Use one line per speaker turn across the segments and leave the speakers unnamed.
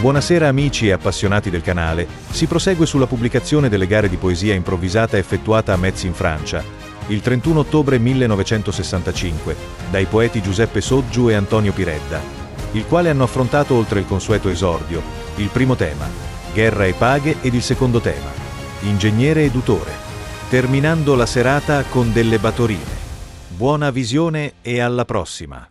Buonasera amici e appassionati del canale, si prosegue sulla pubblicazione delle gare di poesia improvvisata effettuata a Metz in Francia, il 31 ottobre 1965, dai poeti Giuseppe Soggiu e Antonio Piredda, il quale hanno affrontato oltre il consueto esordio, il primo tema, Guerra e paghe, ed il secondo tema, Ingegnere ed utore, terminando la serata con delle batorine. Buona visione e alla prossima!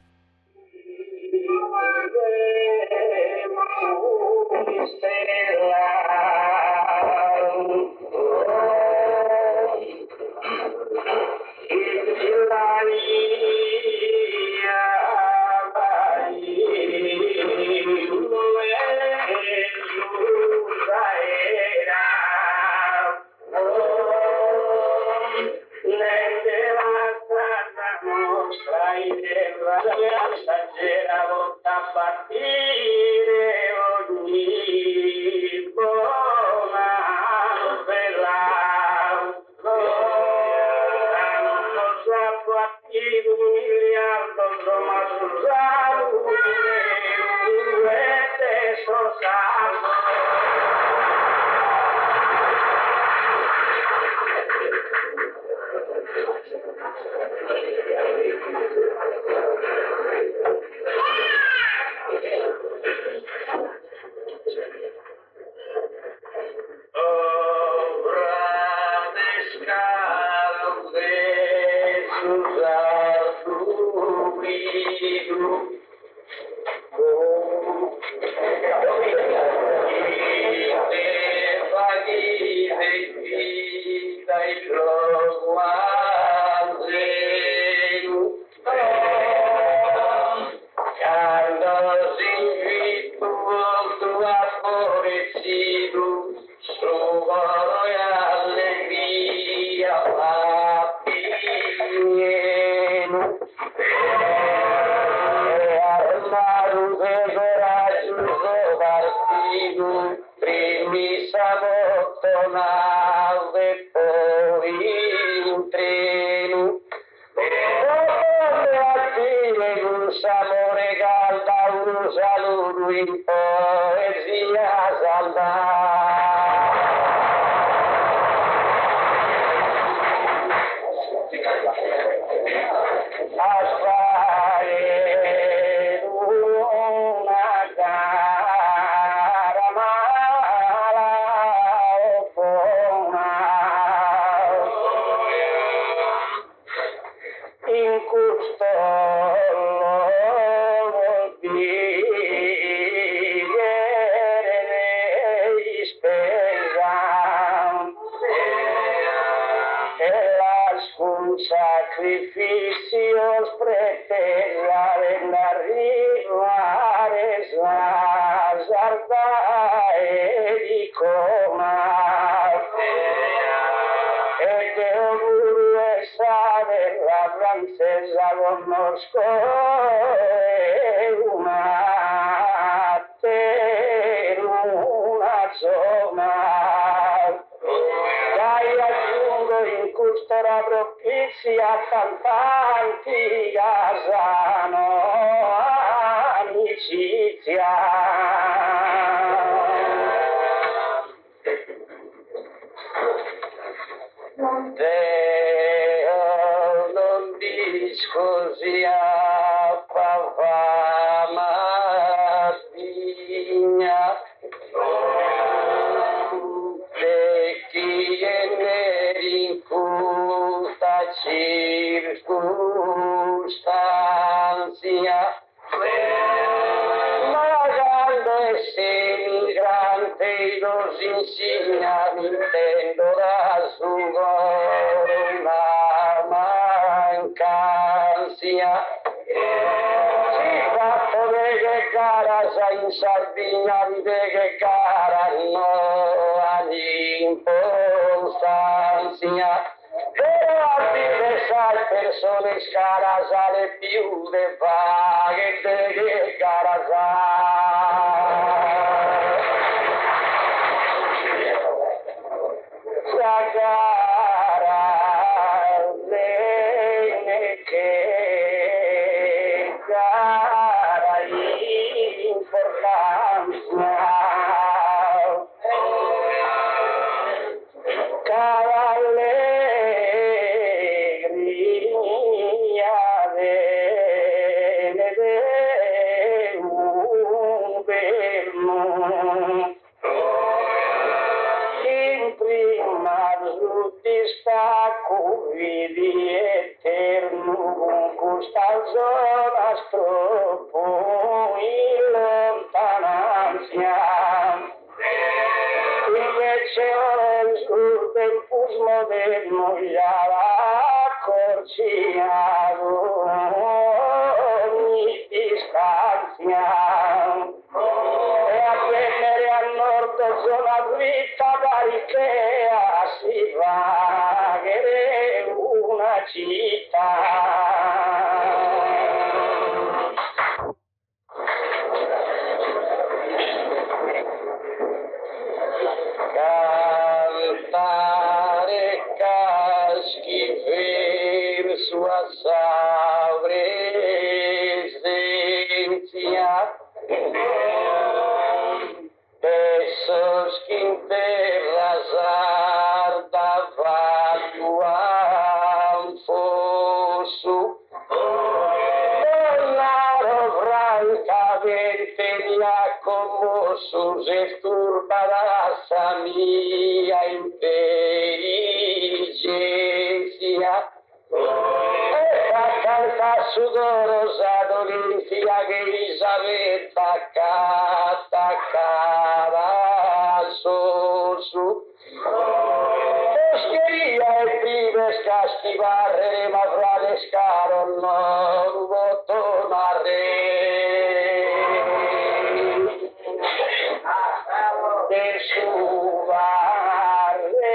Sacrificios pretesaren arrivare sarda e coma e che augurio la francesa conosco una una zona dai aggiungo in custora propizia cantanti gasano amicizia. Deo non discosi a pavama vigna chi è in questa circostanza magari sei migrante los insegnami intendo da sua mancanza si fatto che cara in Sardegna di che cara no all'impo persone scarasale più de paghe che carasale. Sacarane che cara importanza. Cavalleria viene de un vermo. In prima tutti stacco vidi eterno con questa zona troppo in lontananza. Invece sul tempus moderno già accorciato ogni distanza. E a prendere a nord zona dritta Barichea si va che è una città. Cantare caschi verso a presenza pesos che in terra sarda vacuam fosso Donaro francamente mi ha commosso se turba la mia intelligenza e fa canta sudorosa dolenzia che Elisabetta attaccava su Pescheria e prime scaschi barrere ma fra le scaro non tornare del suo barrere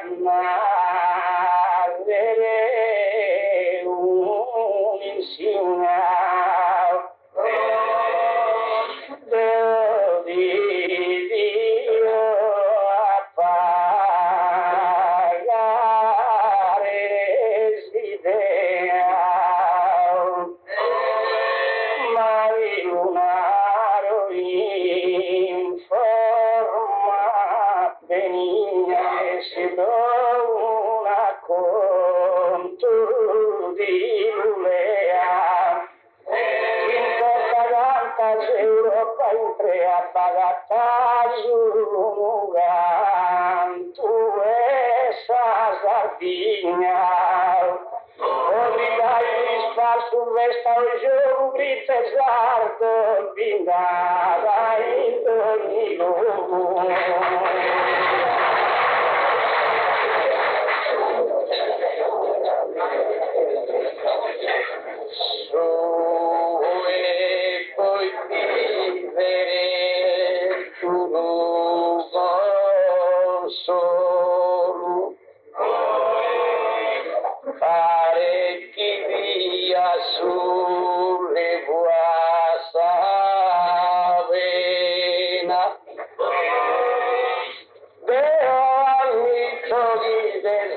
annare un insignare di Dio a pagare l'idea ma lunaro in forma benigna e si dona conto di lulea in porta tantas Europa entre a pagata zulugan tu essa sardinha obrigai espaço vesta o jogo grita zardo bindada in domingo. Su e poi vivere tu non solo parecchi via sulle guasa vena Deo amico di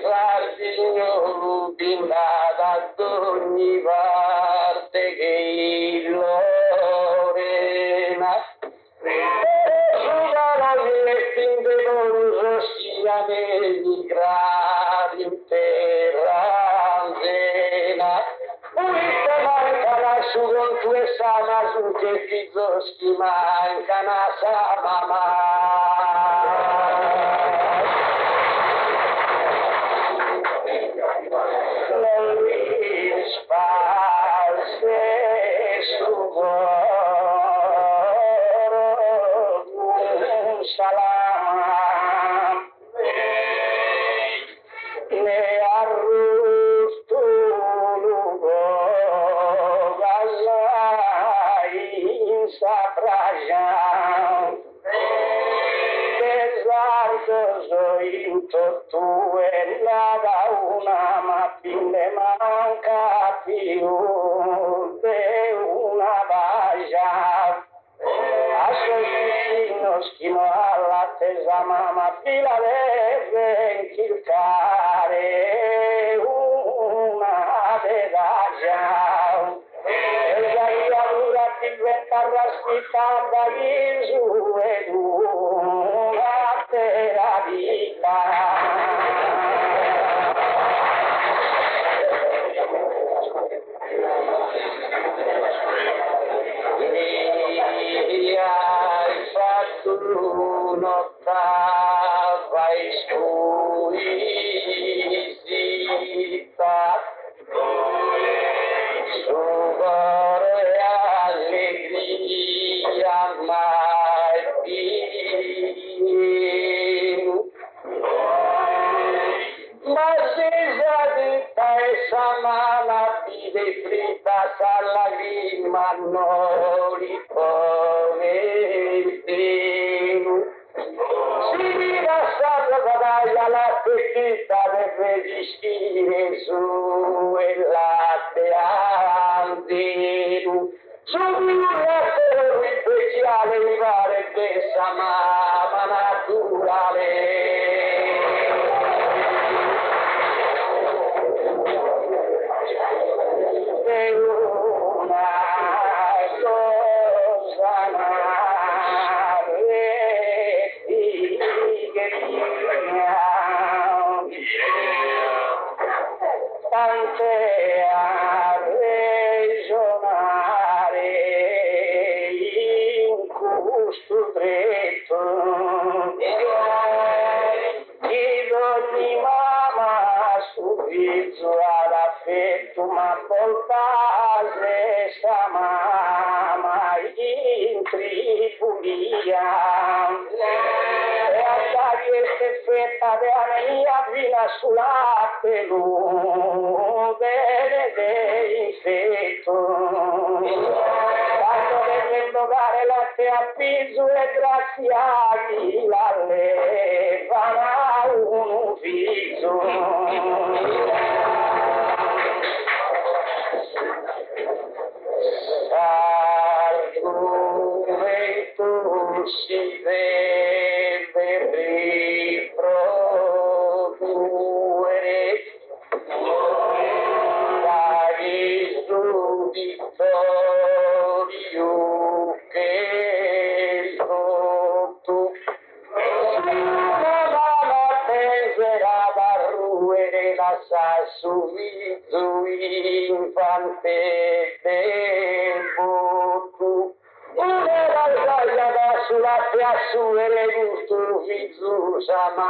Sardegno lubinata ad ogni parte che il Lorena sulla roglietta in devoluso sia denigrati in terra anzena Pulita manca la su con tue sama su che fizzoschi manca na sa mamma sparse su un salam ne arrusto lugo gazai in saprajan pesar dos sposo in torture nada una ma ne manca più de una vaglia a suo schino all'attesa mamma fila deve inchilcare una medaglia e la criatura diventa raspitata in su ed una terra vita. Hai fatto un'ottava squisita sudore e allegria mai più ma se già e samana pide fritta salagrima non li povettino si rilassata guadaglia la petita deve distingue su e latte andino su un latte speciale mi pare che samama naturale. Tante a ragionare in questo dritto di ogni mamma subito all'affetto ma portase sa mamma in tripulia e a queste fetta della mia vina sulla pelude infetto quando deve indogare latte a pizzo e grazie a chi la leva un viso l'argomento si deve riprodurre dagli Vittorio che il conto si la penserà da ruere la sa su viso infante del voto una ragazza sulla piazza e le gusto viso sama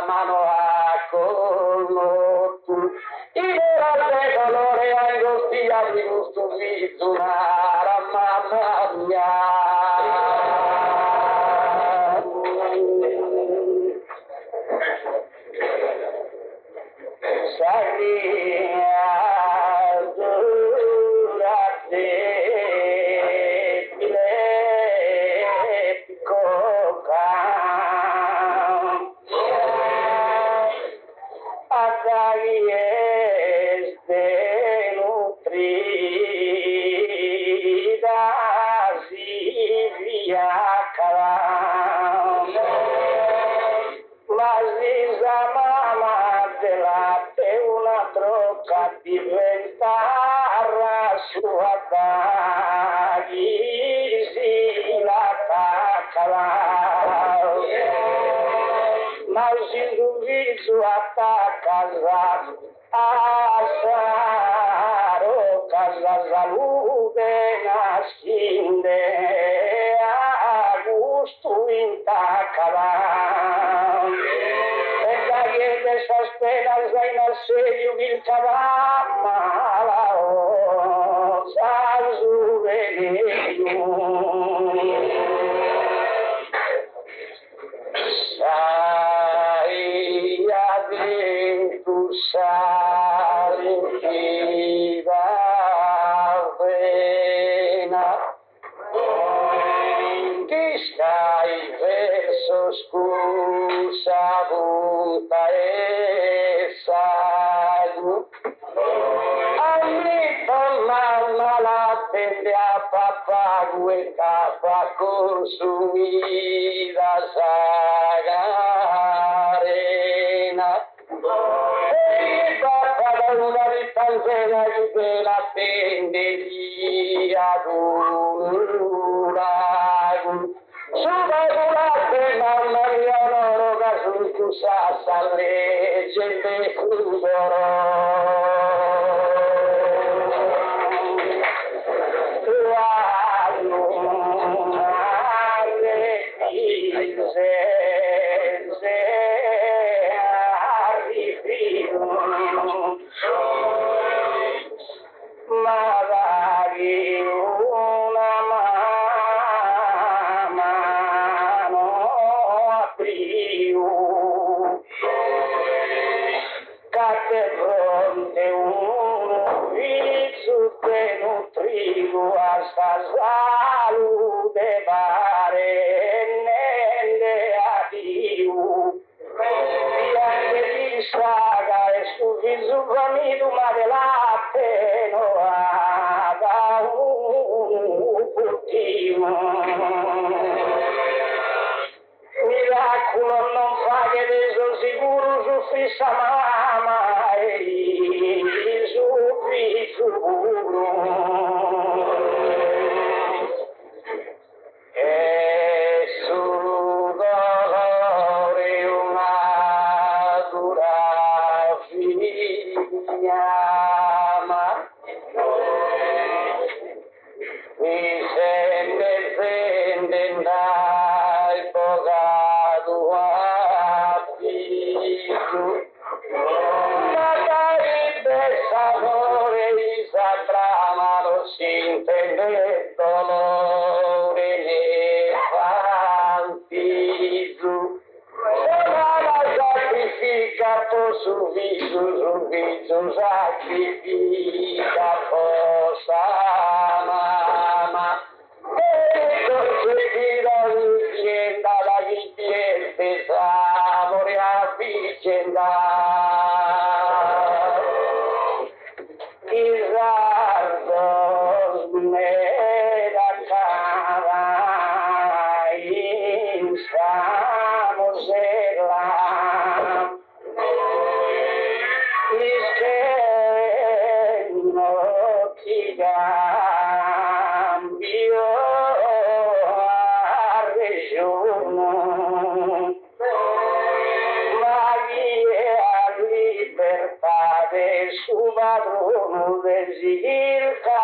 mano a collo tu il colore angostia di gusto viso una mamma mia Salia durate coca Ataghies de nutrida Silvia Calam mas diz a mamma della te una troca diventar la sua tagisi la tacala mas il viso attacca a saro casa salute nascinde a gusto intacala e da che sospena sei in assedio il cavallo la osa zuvenio sai adentro sai viva vena ti stai verso scuro saputa e sagu. Amito mamma la tende a papà e capa consumida sagarena. E papà da una ritanzena che la tende via d'uragu. Sudaculate mamma mia loro casu sassa legge de fudoro. Magari una mano apriu, cate fronte uno viso che nutrivo a sta salute pare nelle adiu. Piante di saga e su viso vamido ma de latte no ada un puttino. Miracolo non fa che adesso sicuro su fissa mamma e su sicuro. E su dolore una dura fiamma mi sente dai pogado a figlio magari del sapore di satrama lo si intende dolore ne fantiso la sacrificato sul viso sacrifica cosa mamma e concedila l'inzienda la viviente s'amore a vicenda Isardos nera cara insamos elam no ti cambio a regione ma chi è a libertà del suo padrone desidera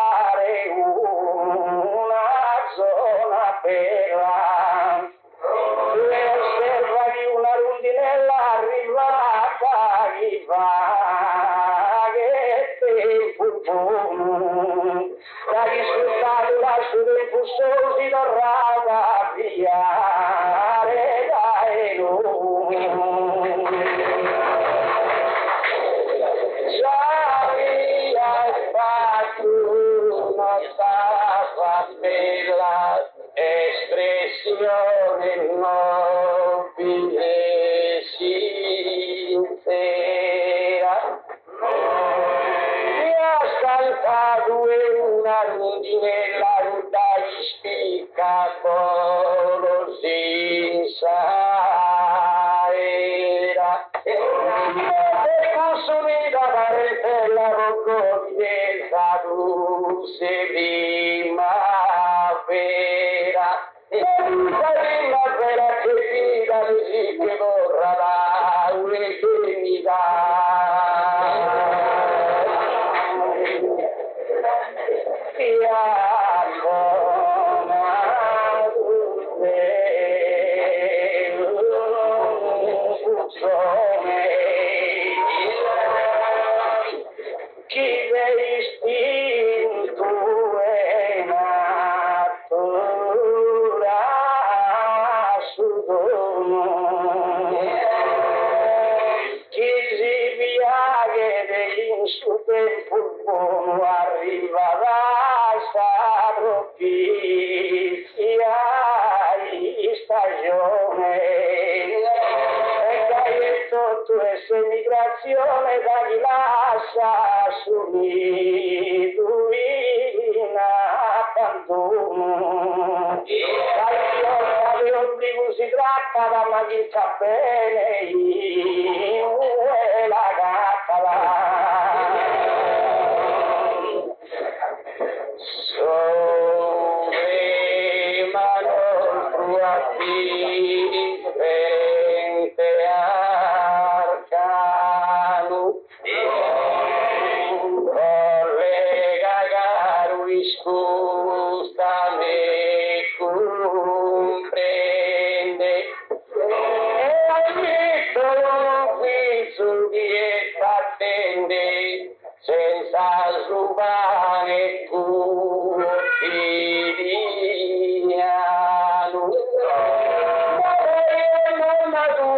una zona bella e osserva di una rondinella arrivata chi va da risultato lascio dei fustosi dorrata piare dai noi Sabia fatto stava bella espressione nobile sincera saltato e una rondinella dagli spiccacolosi era e consumita da retella roccogliesa dulce primavera e la primavera che tira così che vorrà da che mi dà chi dei istinto è natura su dono chi si questa emigrazione da chi lascia subito in abbandono. Dai fiori obbligo si tratta ma chi sa bene io e la gatta va. Sovremano tua differente arcano collega caro scusami comprende e ammetto qui sul dietro attende senza subare quotidiano. Ma tu hai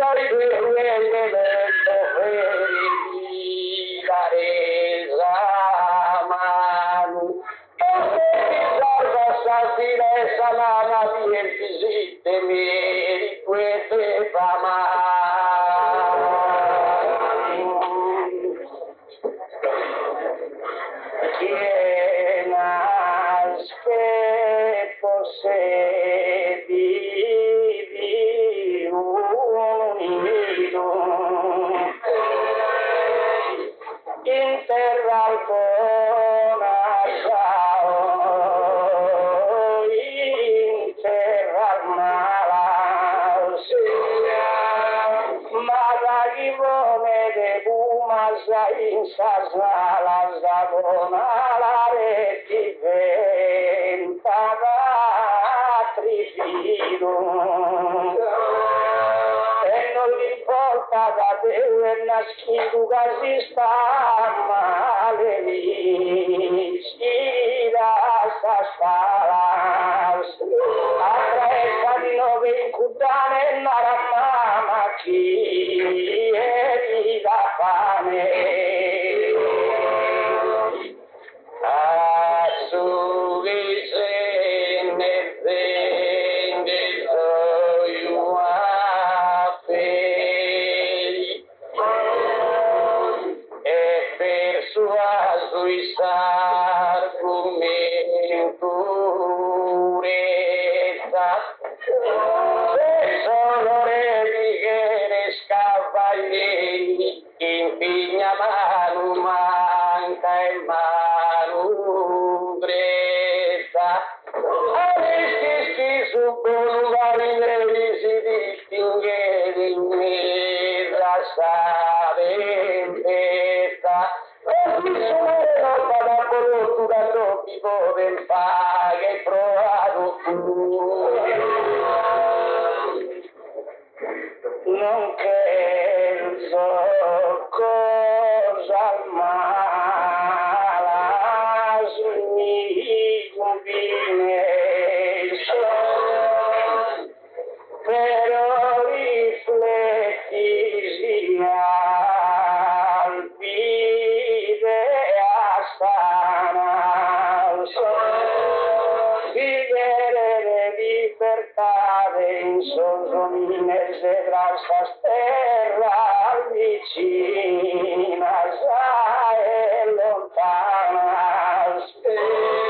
la resa mano e salva sta diressa mano di visite mi queste fama. Quienas que possedi unido interral con asao interral malas malagimone de bumasa insas malas da bonalare diventava trifido e non gli importa da te nascido che si sta male lì si da sasfalas attraversa di nove incudane nara mamma chi e di da fame a su ne vende so you e persuaso i sarcumenturezza se sono redigheres cavalieri in pigna mano manca e mano grezza Aristi su buoni si distingue in mezza saventezza e si sono nota da coltura troppi poven paga e provato non penso cosa malas mi combination però rifletti al vide astana vivere le libertà in sosomines de grasas terras vicinas e lontanas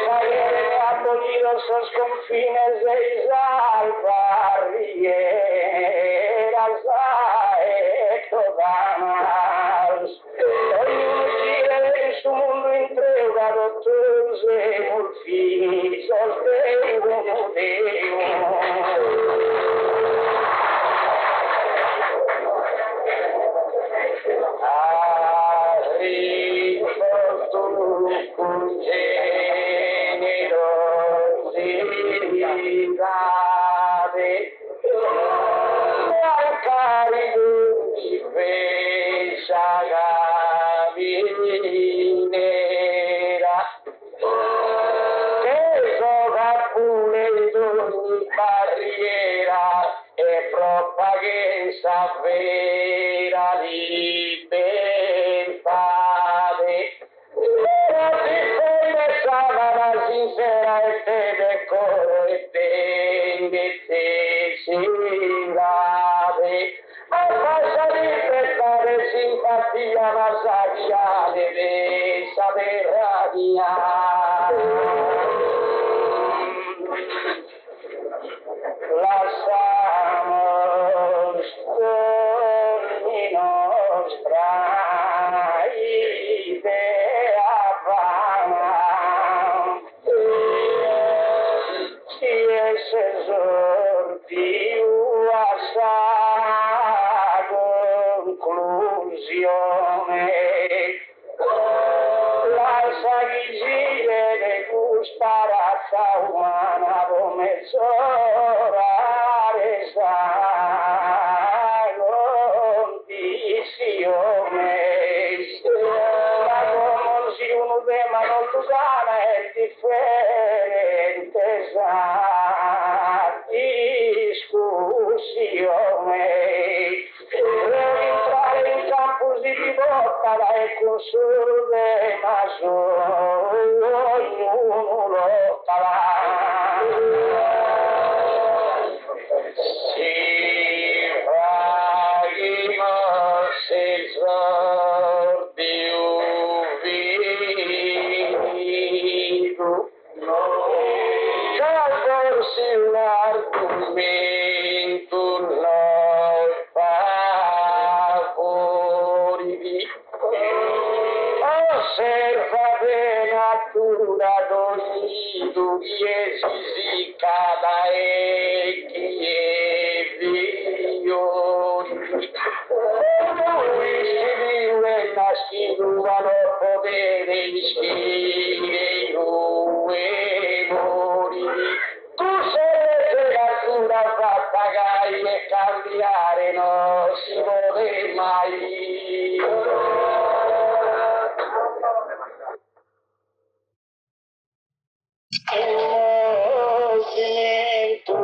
caer abolidos los confines de Isal barrieras todas ognuno gira in su mondo intregato todos e morfini sostengono Dio generosidade mancare di feccia gavinera che sovrappugne in ogni barriera e propaganda vera libertade sincera e te decoro e te necessidade a fascia di prestare simpatia Massaia deve saper radiare. Lasciamos ogni nostra idea vana e esse esordio assai conclusione la sagigile de gustarazza umana come mezz'ora resta condizione la condizione ma non Lucana è differente sa discussione per entrare in campus di Bottala e consurve ma ognuno lottala si fagimos esordi uvido calvorsi un argomento noi favoriti osserva de natura d'ogni duriesi cada e chi è vigliori lui si vive nascivano potere iscrive e morire tu sei natura fatta gai e cambiare non si vuole mai. Movimento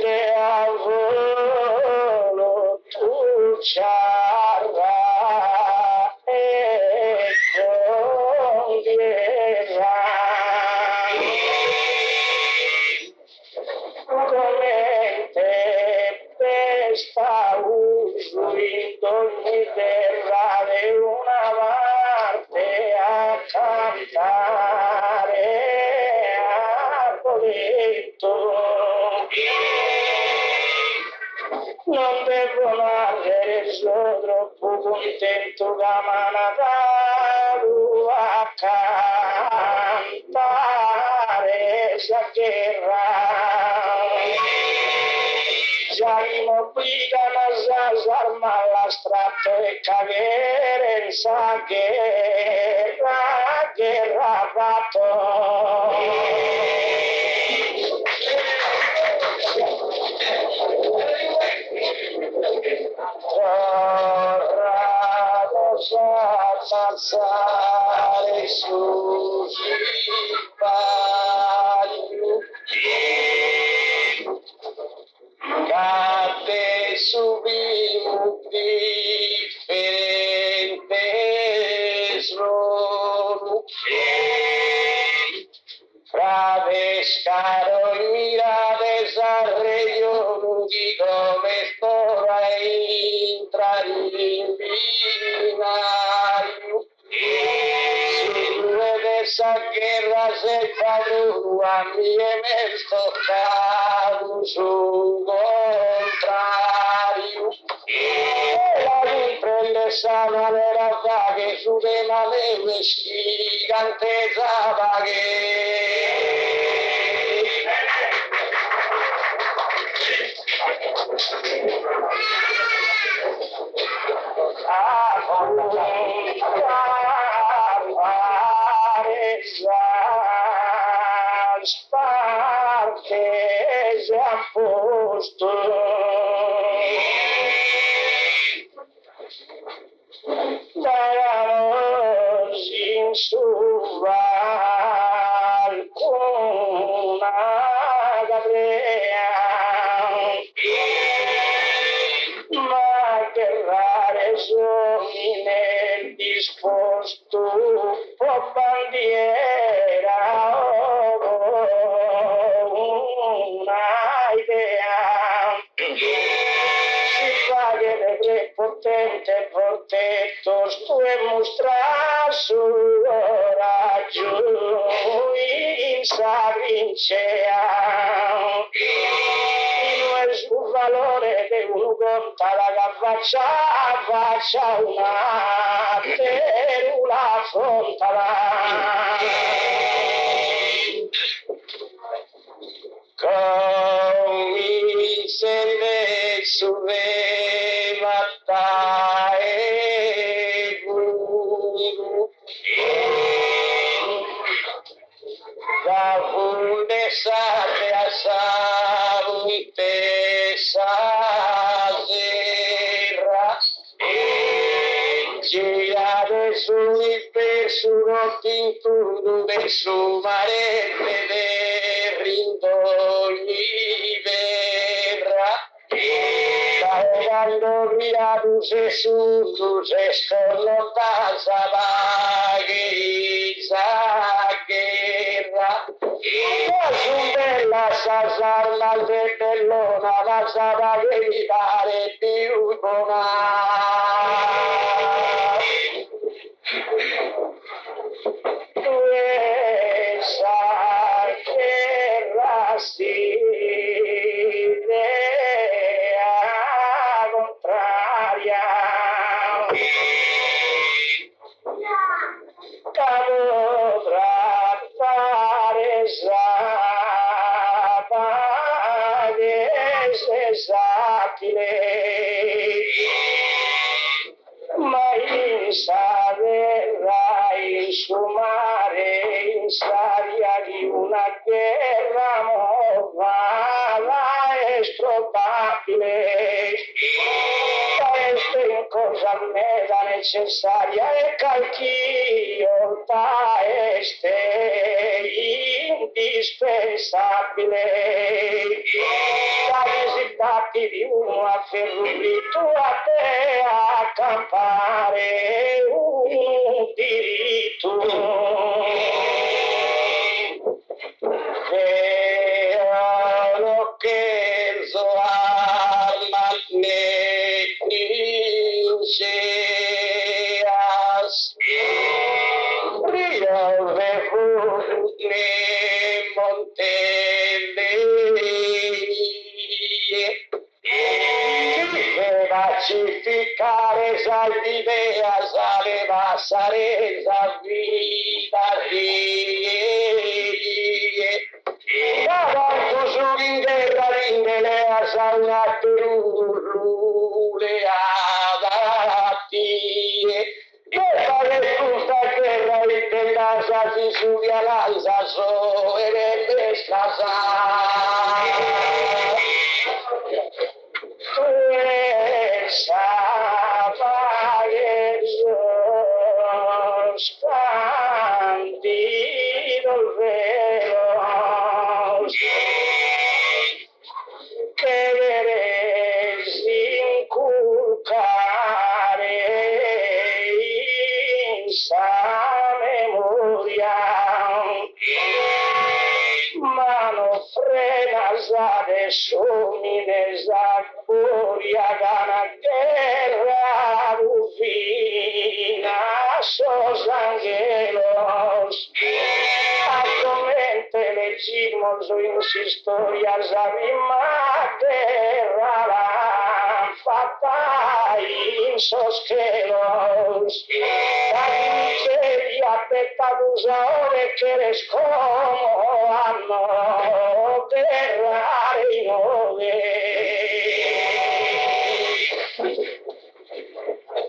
de avolo tu charra e conviera comente pesta uso in ogni terra de una parte a cantare a poletto non devo avere sono troppo contento da manadaru a cantare esa guerra già mi obbligano a sasarma l'astrato e cagere in sa guerra fatto passare su sbaglio cade subimo differente sono fra pescaro e mirate s'arreglio lunghi come stora entrare in binario si vede essa guerra se padrone a me me stoccato sul contrario la prende sana vera vaghe su de male gigantesa vaghe Spartese a posto Danos in suva alcuna gadrea ma che rare sono nel disposto po' bandiera una idea portetos tu e mostrar sua ragione in Savincea. Il valore di un conta la faccia una terula frontala. Come se ne suveva e guru da funde sate a savute sazera girare sui persuno tinturo de su marete de rindogli verra cargando via luce su luce scollottata vaghezza guerra su bella sasarma de bellona la sava che mi pare più buona. Questa terra si idea contraria che potrà fare esatile ma in saverà in suo mare in saria di una terra nuova è probabile questa in cosa meda necessaria e calchio ta este indispensabile la visita di una ferrubito a te accampare un diritto vero che zoarma ne trinceas riove ne montellerie pacificare salvidea saleva saresa vita rie davanti su in terra rindelea sa una turule adattie che fare tutta guerra in casa si su violanza so e nelle scasa scandito il vero che veresi inculcare in sa memoria mano frena zade sumine zakuria gana guerra rufina sos angelos actualmente legimos en historias abima guerra la fata in sosqueros la miseria peccadusa ore che les como hanno guerra in ove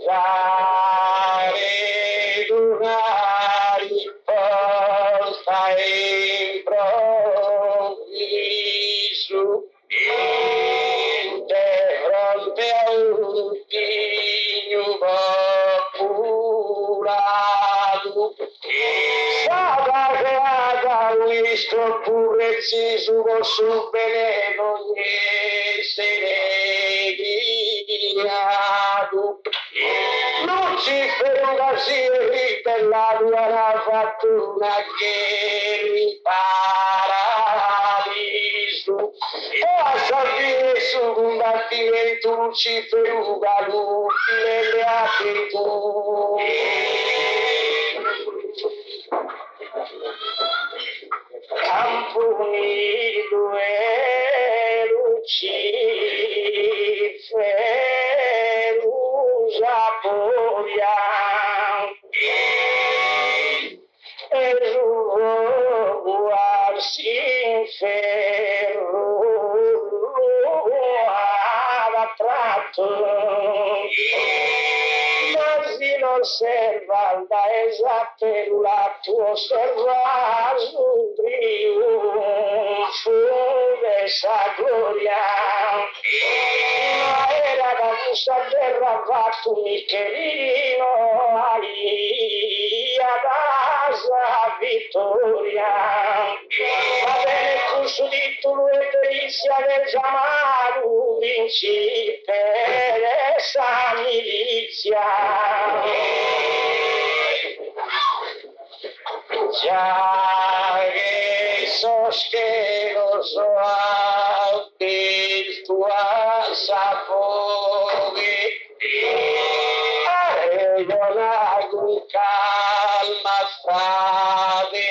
dare durari porta improvviso de fronte a un tigno populato sada creata visto pure preciso su veneno essere guidato Lucifero così per la tua fortuna che ripara paradiso e a salire sul combattimento Lucifero Galuti nelle acque tu. Campo Nido e Lucifero Zaporia e giuro sin ferro a tratto. Si non serva da esattella tuo servaggio essa gloria ma era da busta terra fatto Michelino alia da vittoria va bene custodito lui delizia del Giamaru vinci per essa milizia. Ya que sos que los virtuas afogue, yo la calma fade,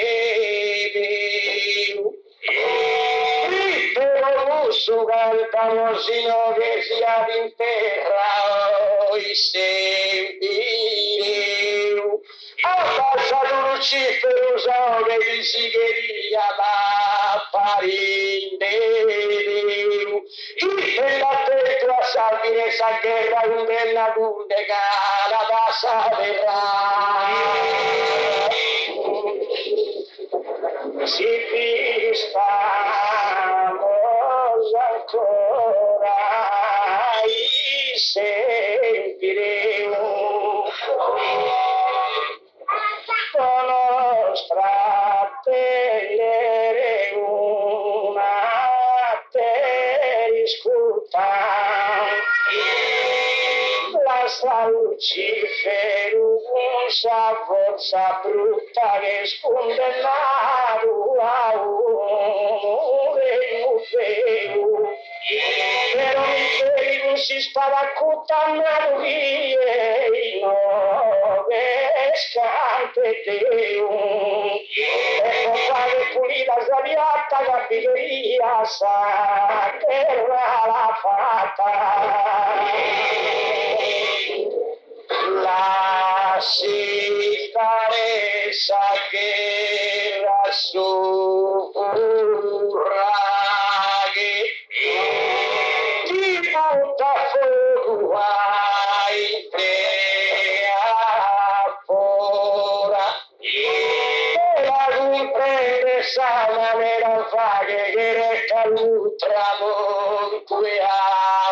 pero muso galtamosino que sia in terra hoy sentireu. Abbassato Lucifero usò che di sigheria da parindeu. E la tua salvine sa guerra un bella dunde cara da saperà. Si vistamos ancora i sentireu. Nostra tenere una teriscuta la sa Lucifero sa forza brutta che scondennato a un però Michelino si stava accutando via i nove scante Deo e con fare pulita sbagliata la biglieria sa che l'ha fatta la sitaresa che la surraghe ti butta fuori te fora e la comprende sa maniera vaga che recca l'ultramonto e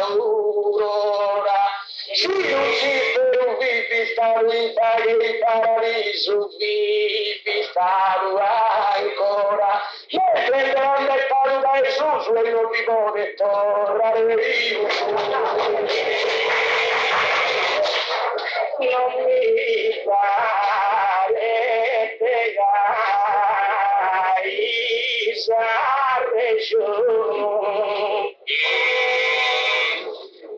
aurora si Lucifero vivi stato in paradiso vivi stato ancora mentre grande parlo da Gesù e non vi vuole tornare io non mi pare pegai sa regione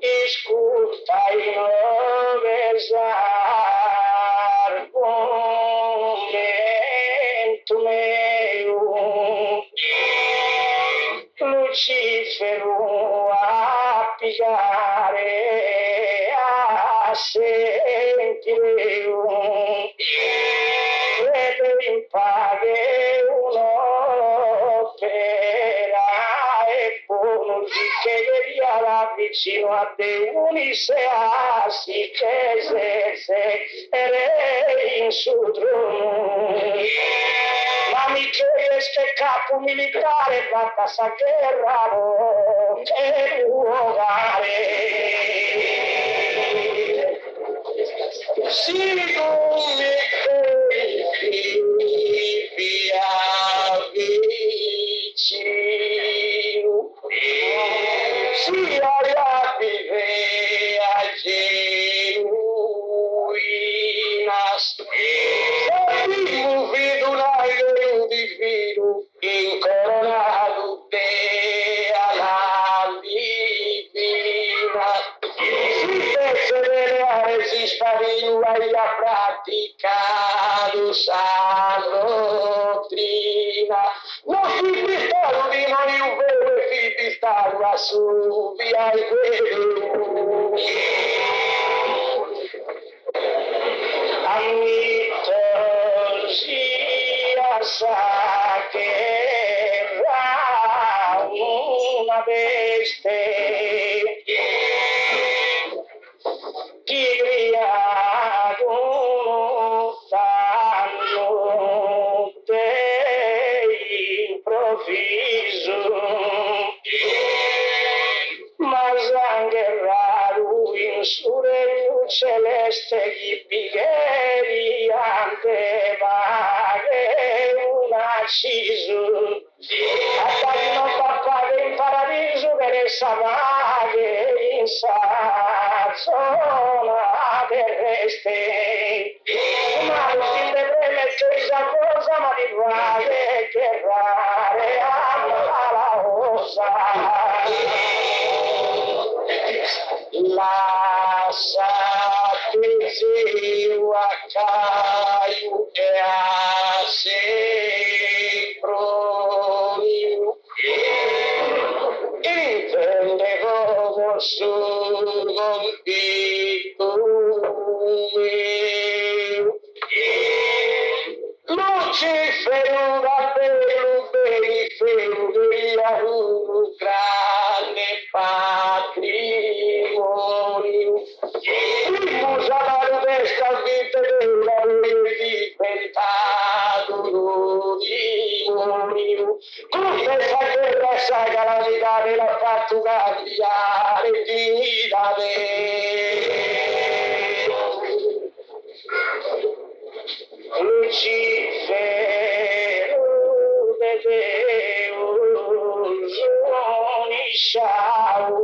escuta e não besar momento meu Lucifero a pigare a sentire credo in paghe un'opera e buoni che la vicino a te uniseasti che se ere in su trono ma Michele che capo militare fatta sa guerra per uovare si tu mi via vicino si alla vivea genuinas vivo vedo un aglio divino incoronato te alla Spavino vai a praticare sa dottrina. Non si pistato di noi un vero e si pistato a su via i quelli. Ammitto sia sa che era una bestia Kiriaduno fanno improvviso ma zangherraru in suregno celeste gli bigheri ante vaghe un acciso Attagino papà in paradiso per essa vaghe in zona terrestre ma non si deve mettere questa cosa ma di vaghe che rare ama la osa la sapienza caiu e a se proniu intende come su compito Lucifero da bello benifero della grande patrimonio usa la testa vita della libertà d'uno con questa guerra sai calamità della fatto cambiare dignità Lucifero de Deus unixau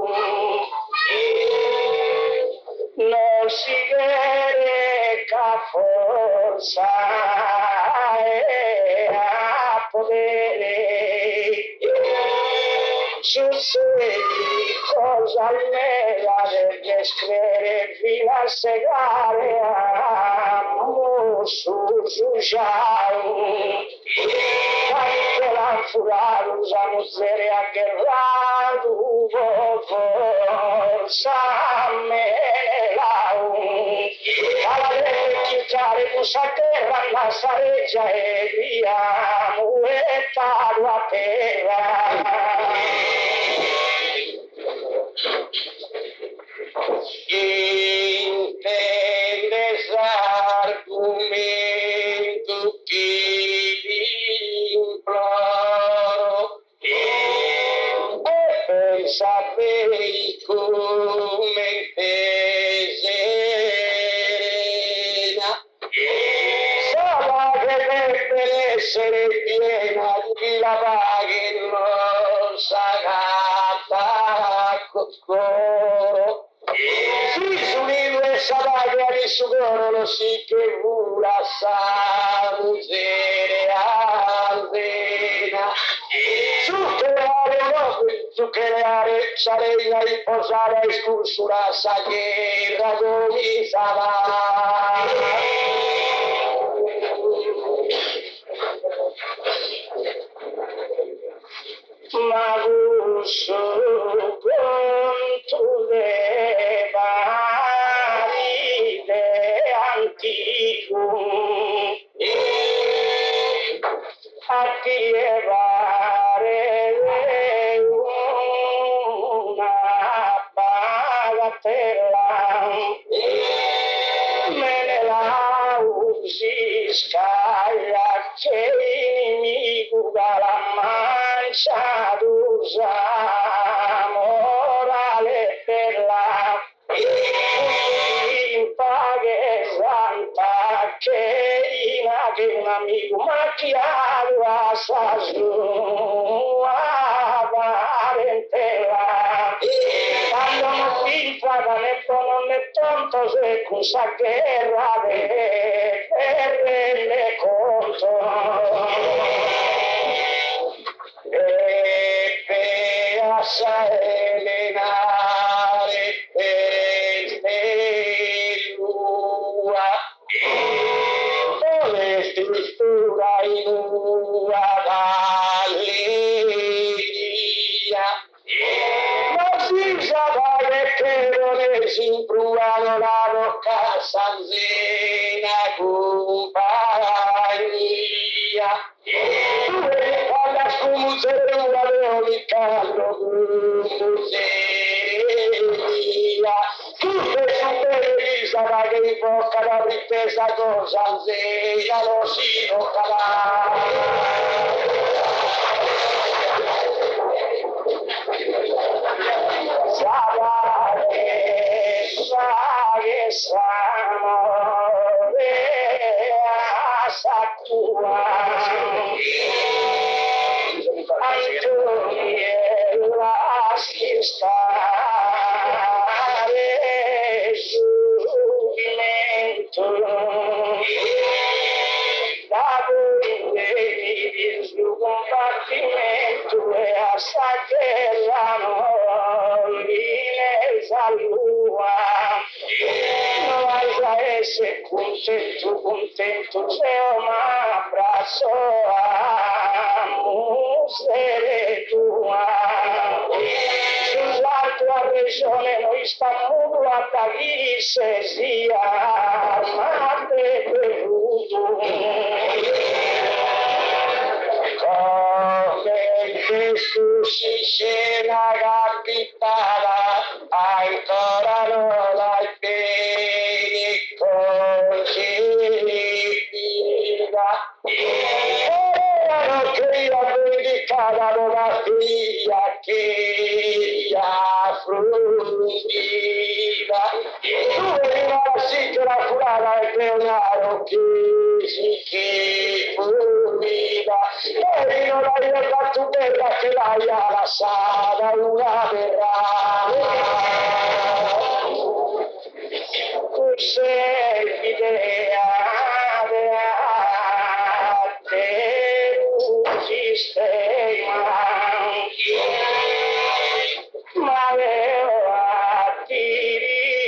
non si vede che forza e a potere succedi cosa nera del descrivere fino a segare a su giau anche la furare usano zere a guerrado forza me alla chiudere questa terra la sareggia e via muetalo a terra intendes argumento che imploro e pensate come serena sarà che deve essere piena di la che non sagata cocoro si sull'ino e sabaglia di sugoro lo si che vula sa musere alvena zuccherare sarei a riposare a escursura sa guerra come sarà ma gusto conto de valide antico a llevare una bagatella me ne la usi scaglia che inimico dalla mancia d'usa morale per la impaghe santa che un amico macchiato a sa sua parentela quando non si paga né tono né tonto se questa guerra per rende conto e per assai elenare per impruano la rocca sanzena compagnia. Tu vedi alla scumuzzera di caldo museria. Tutte super Elisaba che in bocca la rittesa con sanzena lo si il combattimento e assaccherano l'inesa lua. Non vai a essere contento, c'è un abbraccio a musere tua. Sulla tua regione noi stiamo a Davide sia armate peruto. Gesù si scena capitata, ancora non l'hai bene concepita. Erano che io predicavo la figlia che affrontiva. Tu veniva sì che la curava e Leonardo che fluida. E non l'hai fatto bella che l'hai lasciata una verrà. Tu sei l'idea te un sistema, ma ti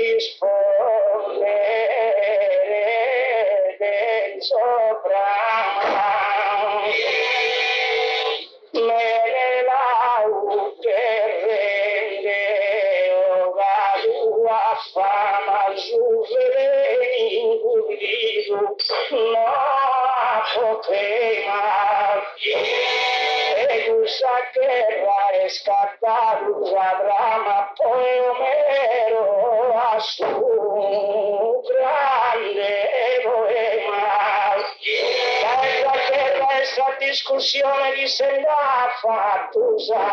rispondere del sopra. Fama giuvenile no poteva e questa guerra è scattata una drama poi Omero a suo grande poema la guerra è stata discussione di senda fattusa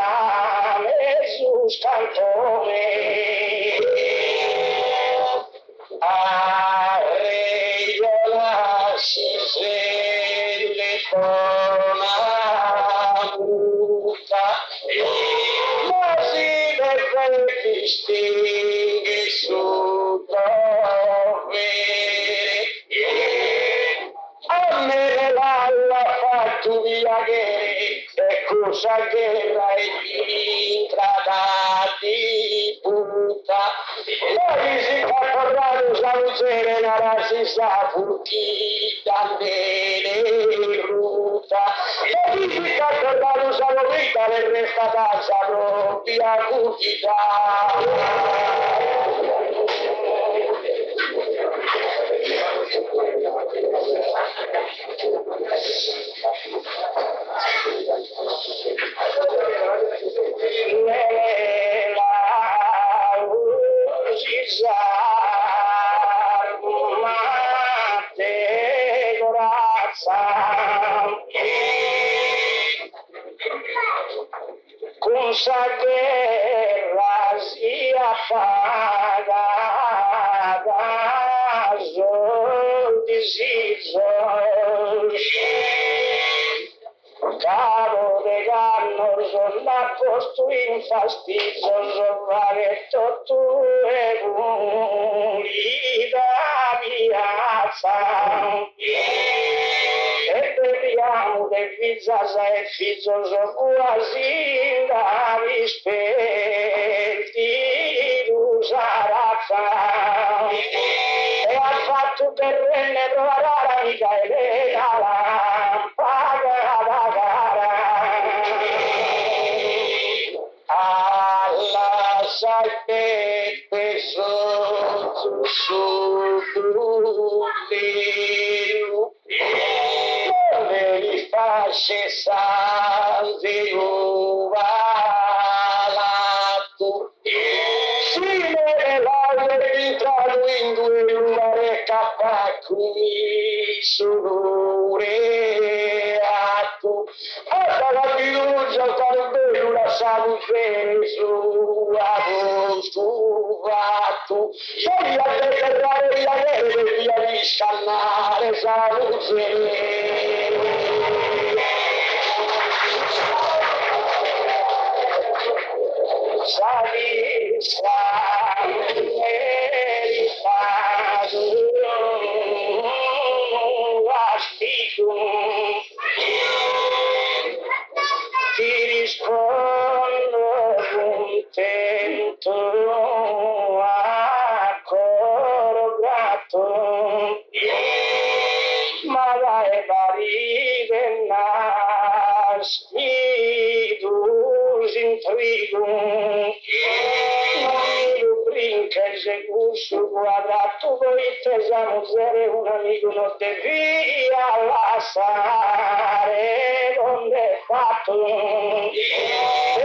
Jesus cantone Arregliola si sveglia con la muta, ma si deve distingue su dovere. A me l'ha fatto via che è cosa che l'hai intratati puta. Poi si fa parlare la luce la si sa fucchita bene ruta. Poi si fa parlare la vita per resta casa propria fucchita. Con sa guerra si appagava cavo de ganno sono posto in fastidio sovraretto tu e da piazza e beviamo de pizzasa e fizzoso quasi da rispetti d'usaraffa e ha fatto terrene provare l'amica Elena lampada da gara alla sette persone sussurro, ele faz cessar o balato. Se nell'aria traduendo il mare capacchi sureato, hasta la fiducia talvez la salute sua stuvato, sei a deterrare la neve via di scannare salute. Ti rispondo contento a coro grato, ma dai baride nasci dus intrigo, non mi brinca esegusso guardato voi tesamo zero un amico non te via lasciare donde fatto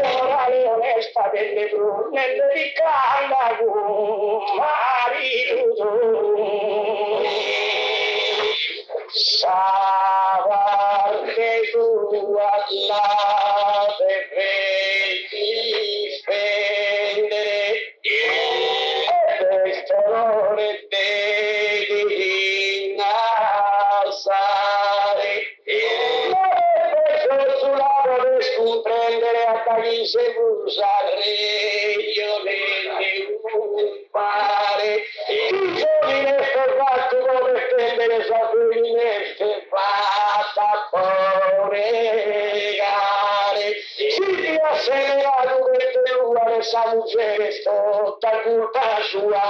morale onesta delle brune di candago marito sabar che tu alla devi difendere e questo onore devi innalzare sulla vorrei comprendere a Parigi usare io le fare i giorni nel formato come prendere sapere fatta corregare si ti ha segnalato questo uguale sa muggere sto ta colpa sua.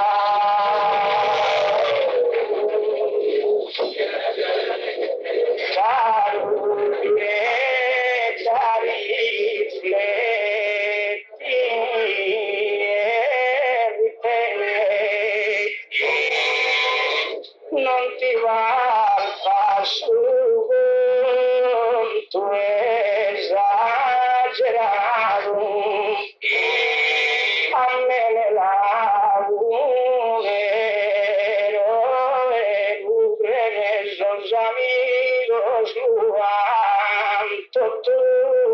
Non ti va al passo tu esagerato a me ne lagunero e ubrene sos amigos luanto tu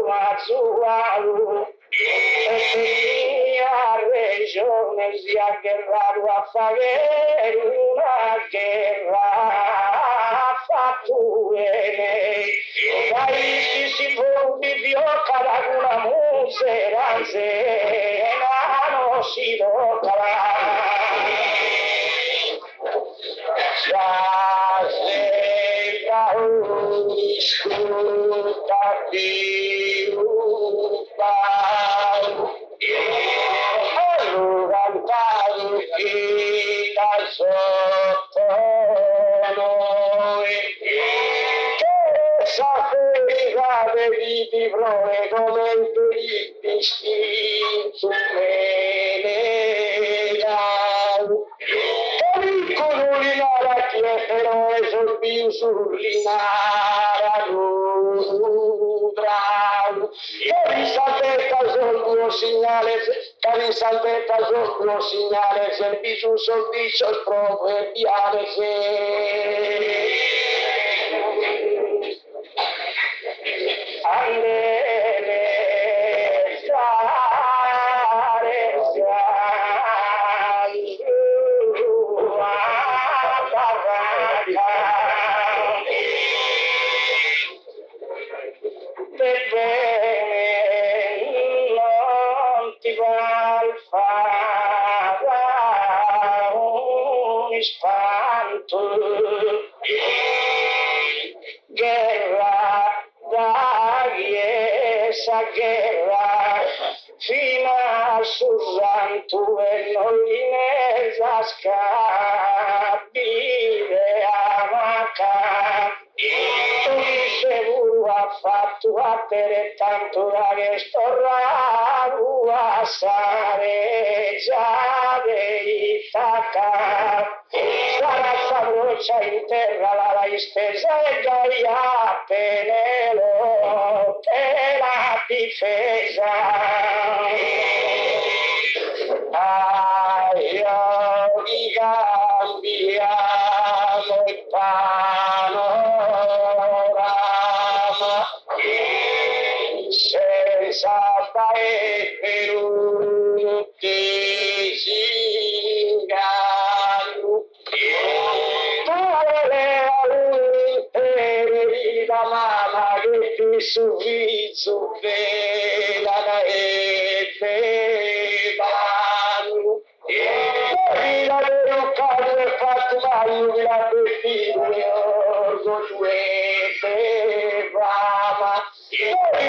azzualu e mia regione si agguerrato a fare una guerra fatto bene paesi si fuori fioca da una museranze non si tocca già sembra un discuta più allora che da sotto noi che sapeva di prove come il distinto Culinara chiedero esorbiu sulinara ludrau. Carisalbeta son dos señales, carisalbeta son dos señales, servicios son dichos proverbiales. Andele, non ti val fare un spanto guerra esa guerra fino a su santo e non li ne scapire a maca seguro ha fatto a te tanto che sto raro a sare già dei tacca sarà sabrosa in terra la istesa e Gaia Penelope la difesa. Io cambiamo il panorama senza fare peruti si inganno. Tu le interi da mamma che ti suvizzo vela e vedano. La vero caso è fatto mai la vestire orgoglioete brava.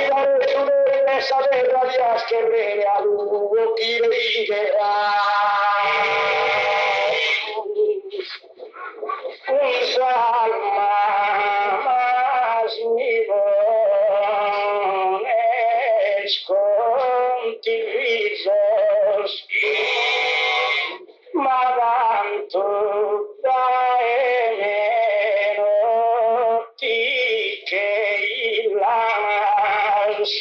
La vestire sapere di ascherrere a lungo chi riderà. Un salma masnivone scontivisos ma tanto dai meno ti che il lamas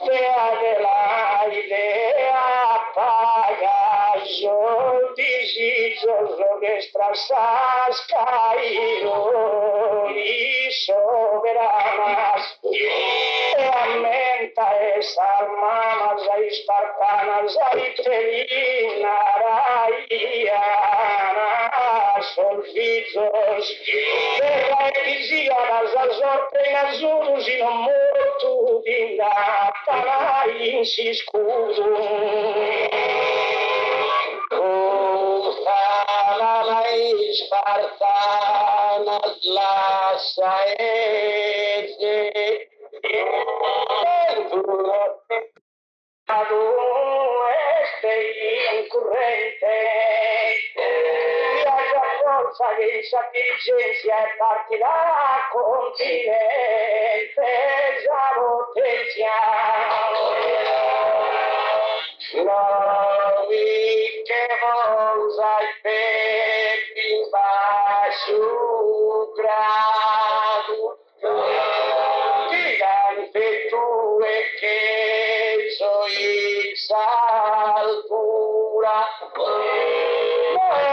de la idea paga yo deciso que estrasas caído y soberanas aumenta esas mamas ahí espartanas ahí telinaraianas solvisos de la equisianas as ordenas unos y no morto vinda para in si scudo Ufana Spartana la saete ad este incurrente viaggia a forza che sa diligenza e partirà continente Zavotezia noi che volzai pepi baixo grado gigante tu e che salpura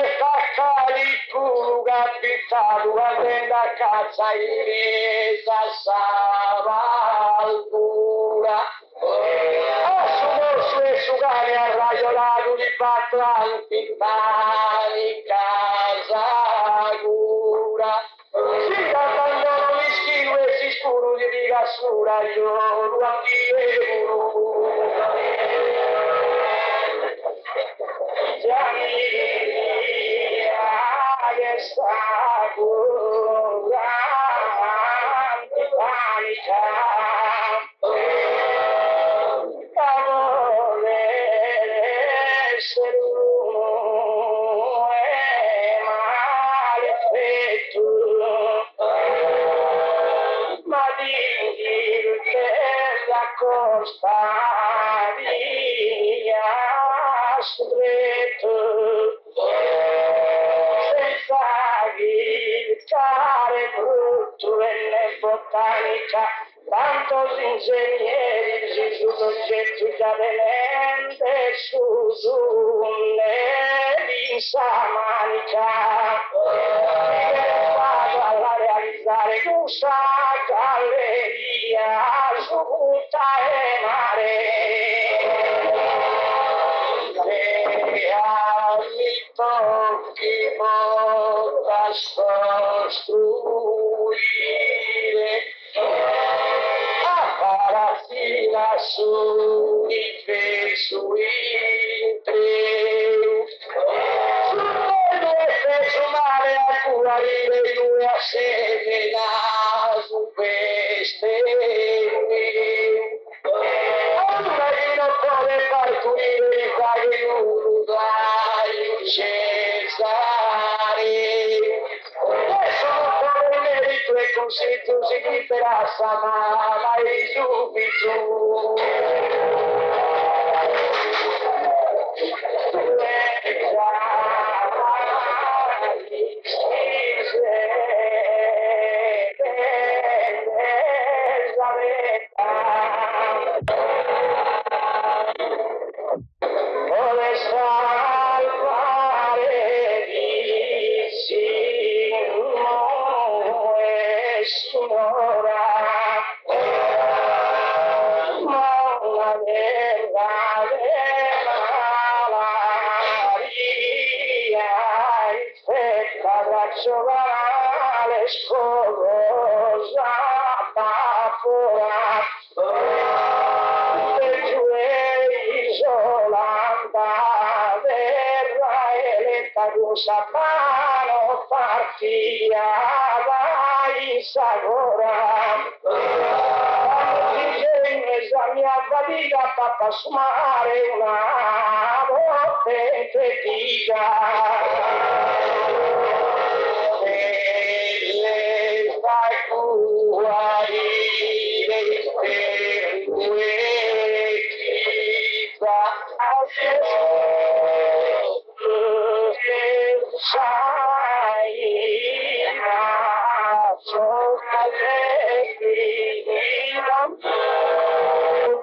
esta calicura pitadu andenda cazza iresa savalpura assumo sue sugare a raiolato di patranti tani casagura si abbandono mischino e si scuro di rigassura io lo attivo Costa via stretto senza ghizzare brutto e né botanica tantos ingegneri su soggetti già venente su l'insamanica vado a realizzare questa galleria su punta e mare mi tocchi molta costruire a paratina su i su su mare a curare due a semena su queste non può parturire di fare nulla Cesare adesso non può merito e consiglio si per Samana e subito giovane sposa bafora giù isolanda verrà eletta cosa mano partia vai sagora la mia fatica fatta sumare una voce che dica se le fai fuori dei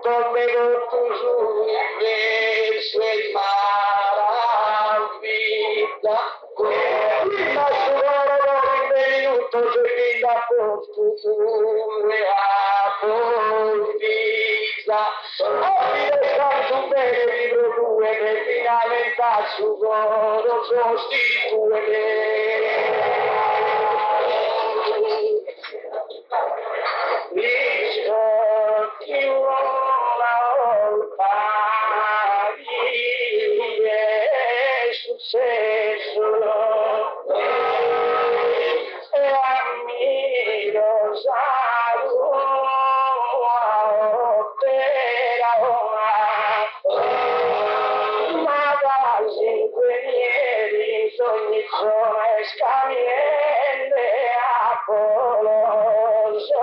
Dovevo toujours verso maravilla la suora benvenuto se la fortuna approvvisa oggi descanso bene libro 2 per finalmente su loro sostituire visto che una volta gli è successo e ammiro opera ma da ingegneri ogni zona e scambiente apoloso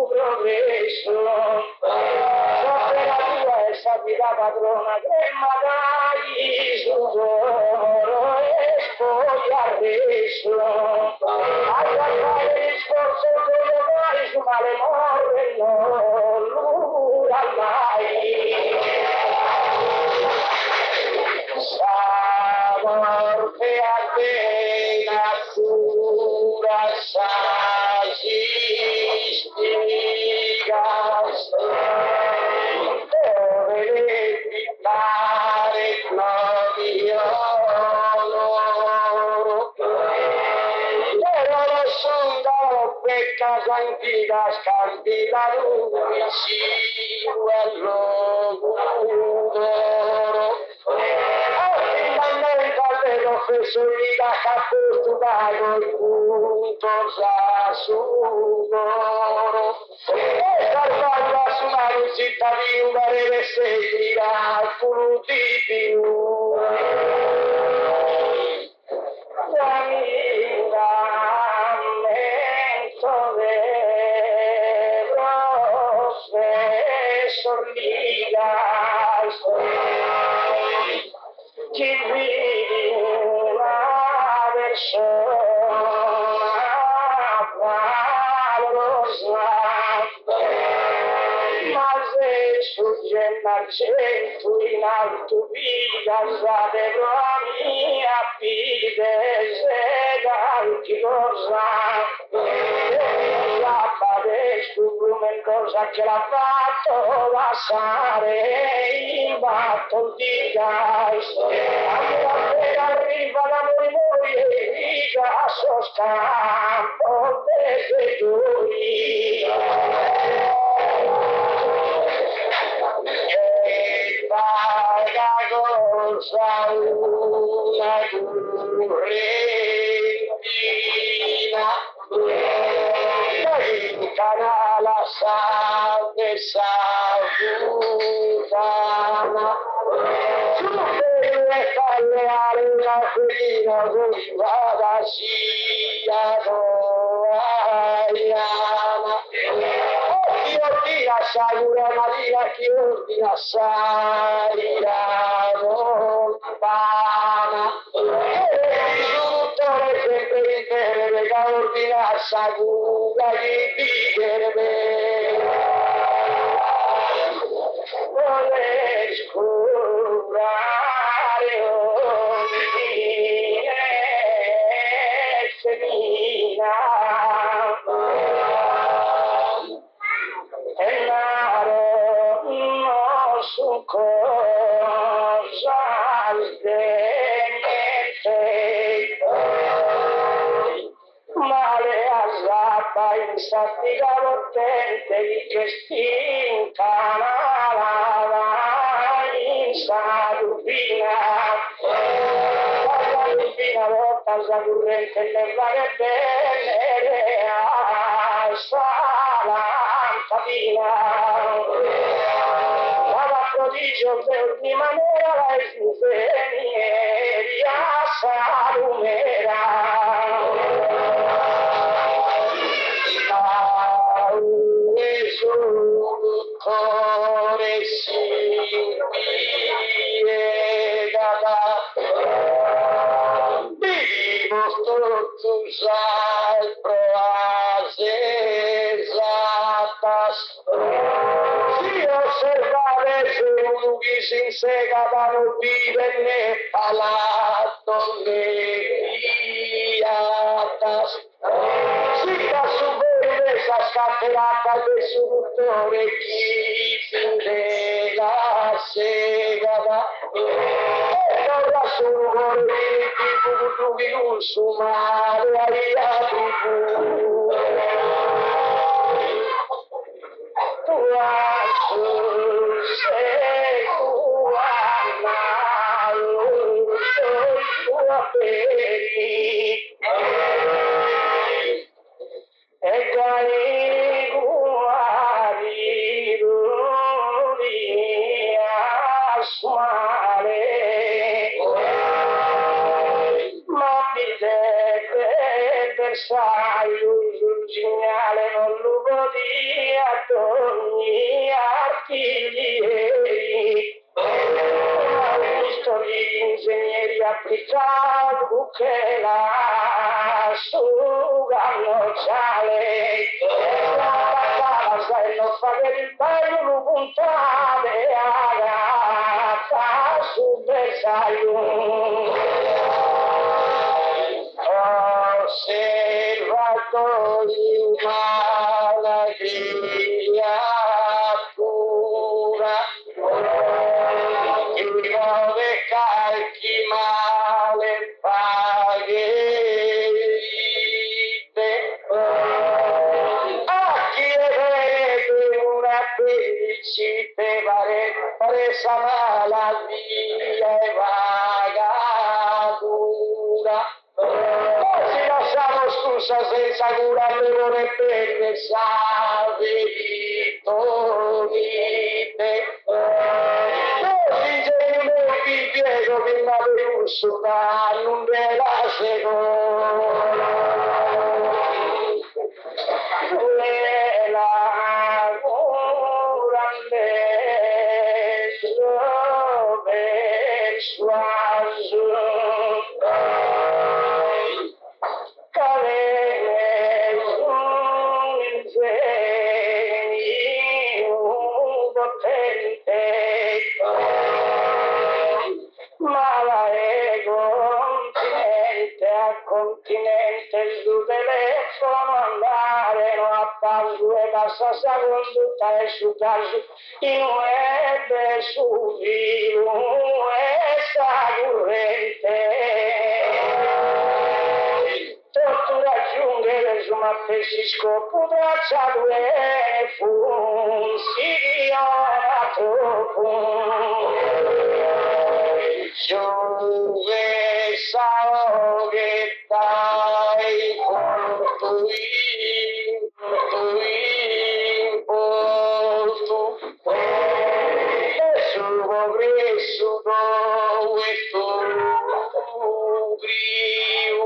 progresso la tua è stata padrona che magari su loro e poi adesso a guardare il sforzo delle mani su male morre non l'ura mai morte appena cura saggistigas dove evitare gloria loro però lo sonda peccato antica scandila l'unici all'oguro professorita capitulato il punto già su loro e salvando a suonare un cittadino parere seguirà alcun di più camminamento vero professoritas chi vidi una persona valorosa ma se sugge l'argento in alto vita usate la mia vita se d'alti cosa cosa che l'ha fatto passare in batto di gas appena arriva da noi e dica so scampo dei duri e paga cosa una currentina canala salve salutana tutte falle alla fina così vada sia doaiana chi ordina sai una marina chi ordina sai la lontana sempre interne da ordinare sagura di vivere voler scurare ogni semina e naro non su cosa niente infatti garottente di che stincanava in Sadupina. La Sadupina volta la corrente ne va che bene a Salantatina. La prodigio per di maniera la infermieri a Salumera. Cuore si piegata, vivo tu sai provase esatas, si osservare se uno che si insegata non vive né palato né piatas, si da subire esa scatenata del suttore chi finde la segata e ora sul cuore di tu di un sumare aia tu sei tua e cari guardi a suare ma mi deve bersaglio sul segnale non lo podia ogni artiglieri gli ingegneri applicati che la sugano ciale la battaglia sai non fare il taglio lo puntare agata su bersaglio osservatori umana creatura dove calchi male pagherite a chi vede una felicite presa malattia e vagatura si lasciamo scusa senza cura le ore penne savitonite vi piego che m'avete da non ve la seconda la grande persuaso continente il suo telefono andare no a passo e passa sa condotta e su caso in web e su vivo e sta corrente tutto raggiungere su mappesisco potracciato e funziona troppo Giove sao che dai porto in porto e suo presso dove tu grio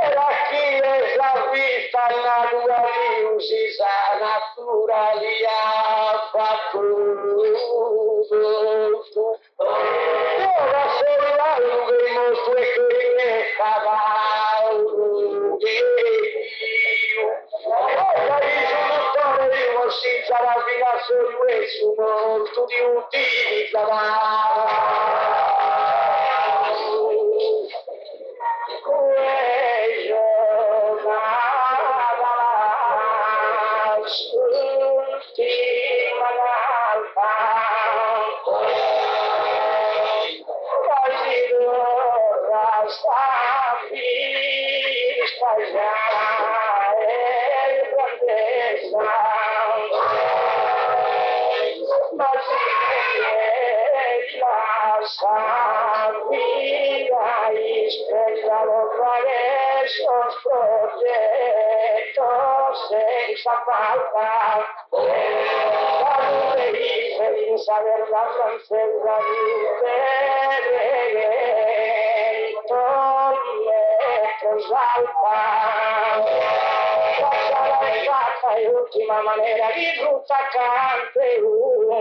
era chi è la vista naturale si sa naturalia fatto ora sei la lunga mostro e che ne cavallo che io ora dice dottore di si sarà filasso di questo molto di utilizzare quello l'ultima l'alfa sta già sabía y espera los esos proyectos senza falta. Quando le senza aver la francesa di Benedetto salta. Faccia la risata e ultima maniera di frutta cante una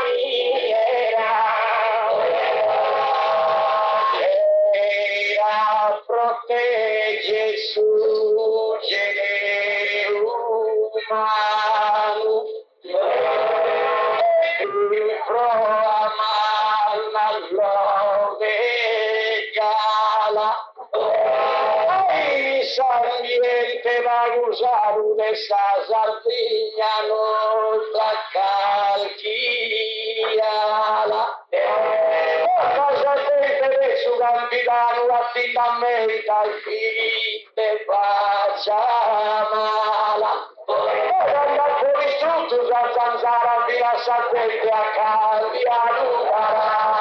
miniera. Era protegge su genere umano e proama love gala. Ambiente va a usar de esa sardina nostra calchiala. Cosa gente de su gambidano affidamento al fine faccia mala. Ora andar per istrutto a zanzara via sapente a calvi a lugara.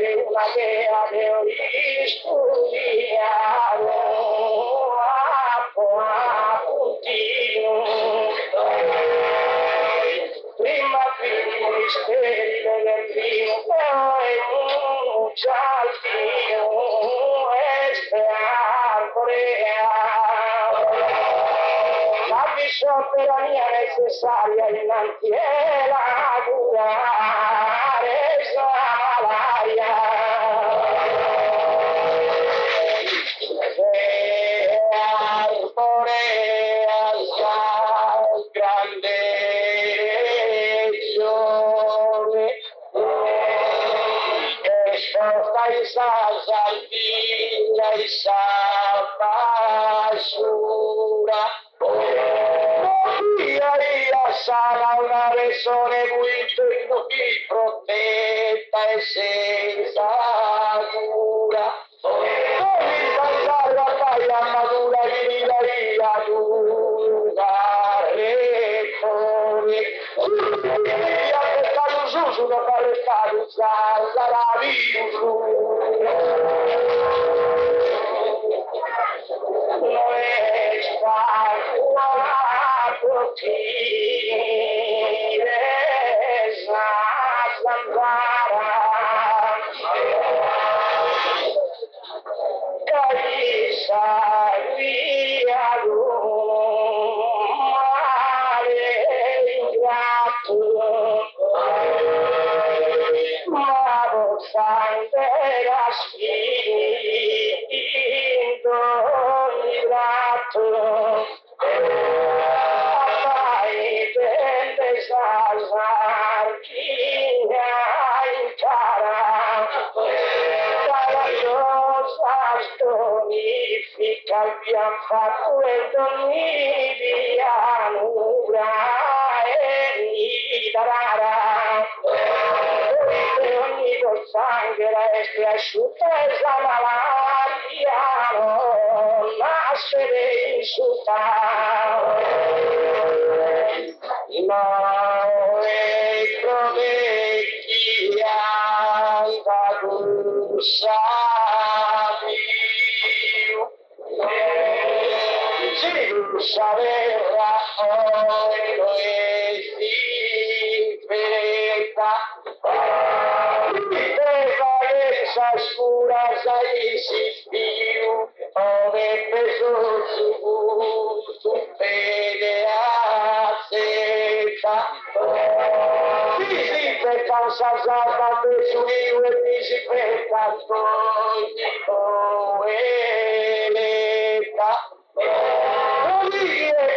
Una che avevo studiato a puntino prima misteri del primo poi un giardino este arborea la soberania necessaria innanzi è la cura resa malaria. Arborea grande regione che sposta in salvina e basura. Sarà una persona qui protetta e senza cura. Non pensare la taglia madura di la regione. Via che stanno su da fare stato sarà vivo. Non è spazio abbiamo fatto il dormiviano e mi darà ogni col sangue resti asciutta e malaria non nascere insultare no e prometti da sabi si saberà hoy no es infecta esa oscuras ahí sin fío o de peso su pelea seca si per causa salva per su io e si per tanto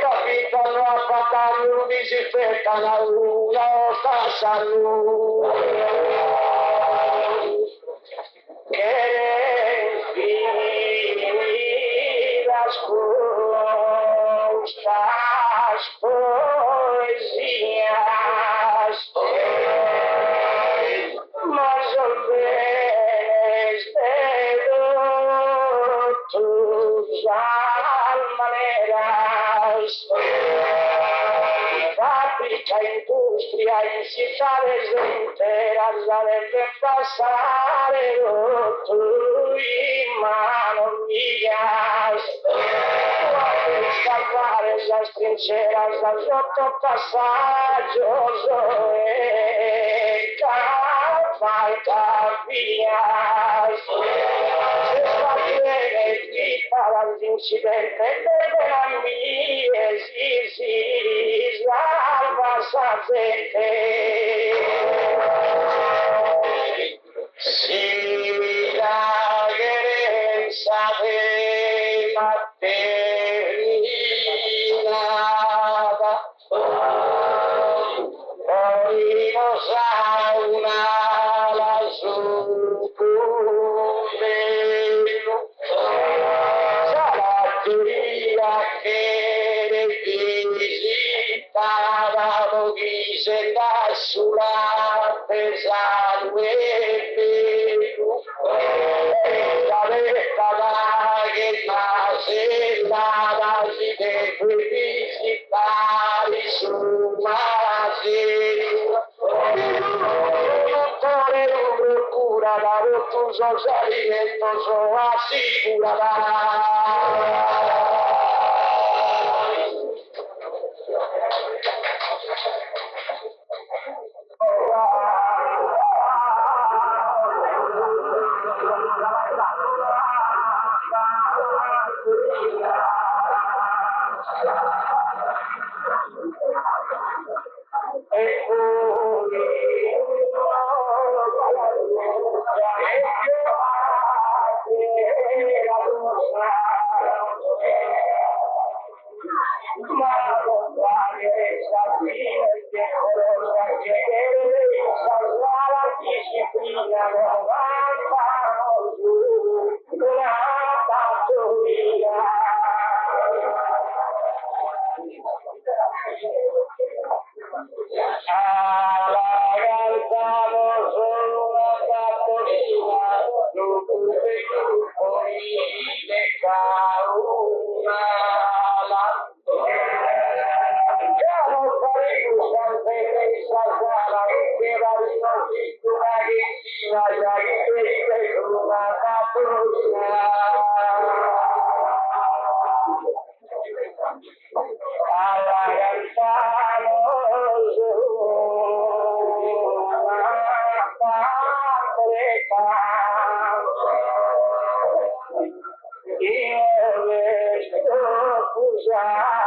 capitano a fatare un disinfetta la luna o sta salute fábrica, industria en ciudades enteras la deben pasar tú y manos mías. Escapar esas trincheras, las autopassaggio, falta vías. Se sbagliere vita dall'incidente delle mie, si salva sa gente. Si la querenza della terminata, poi lo sa una lassù sarà teoria che le visitavano chi se da sulla pesano e la vetta che nasceva si deve visitare su Masino. Dottore non procura la rottuso alimento so assicurata. E poi ma non vale sapere che cosa chiedere, sarà la disciplina, non vanno su una fattoria. Alla realtà non sono una fattoria, non puoi una Andiamo a fare un salvete in Sasala e che va di una che si vada in questa una fattoria. Alla realtà non sono una fattoria. Io resto accusato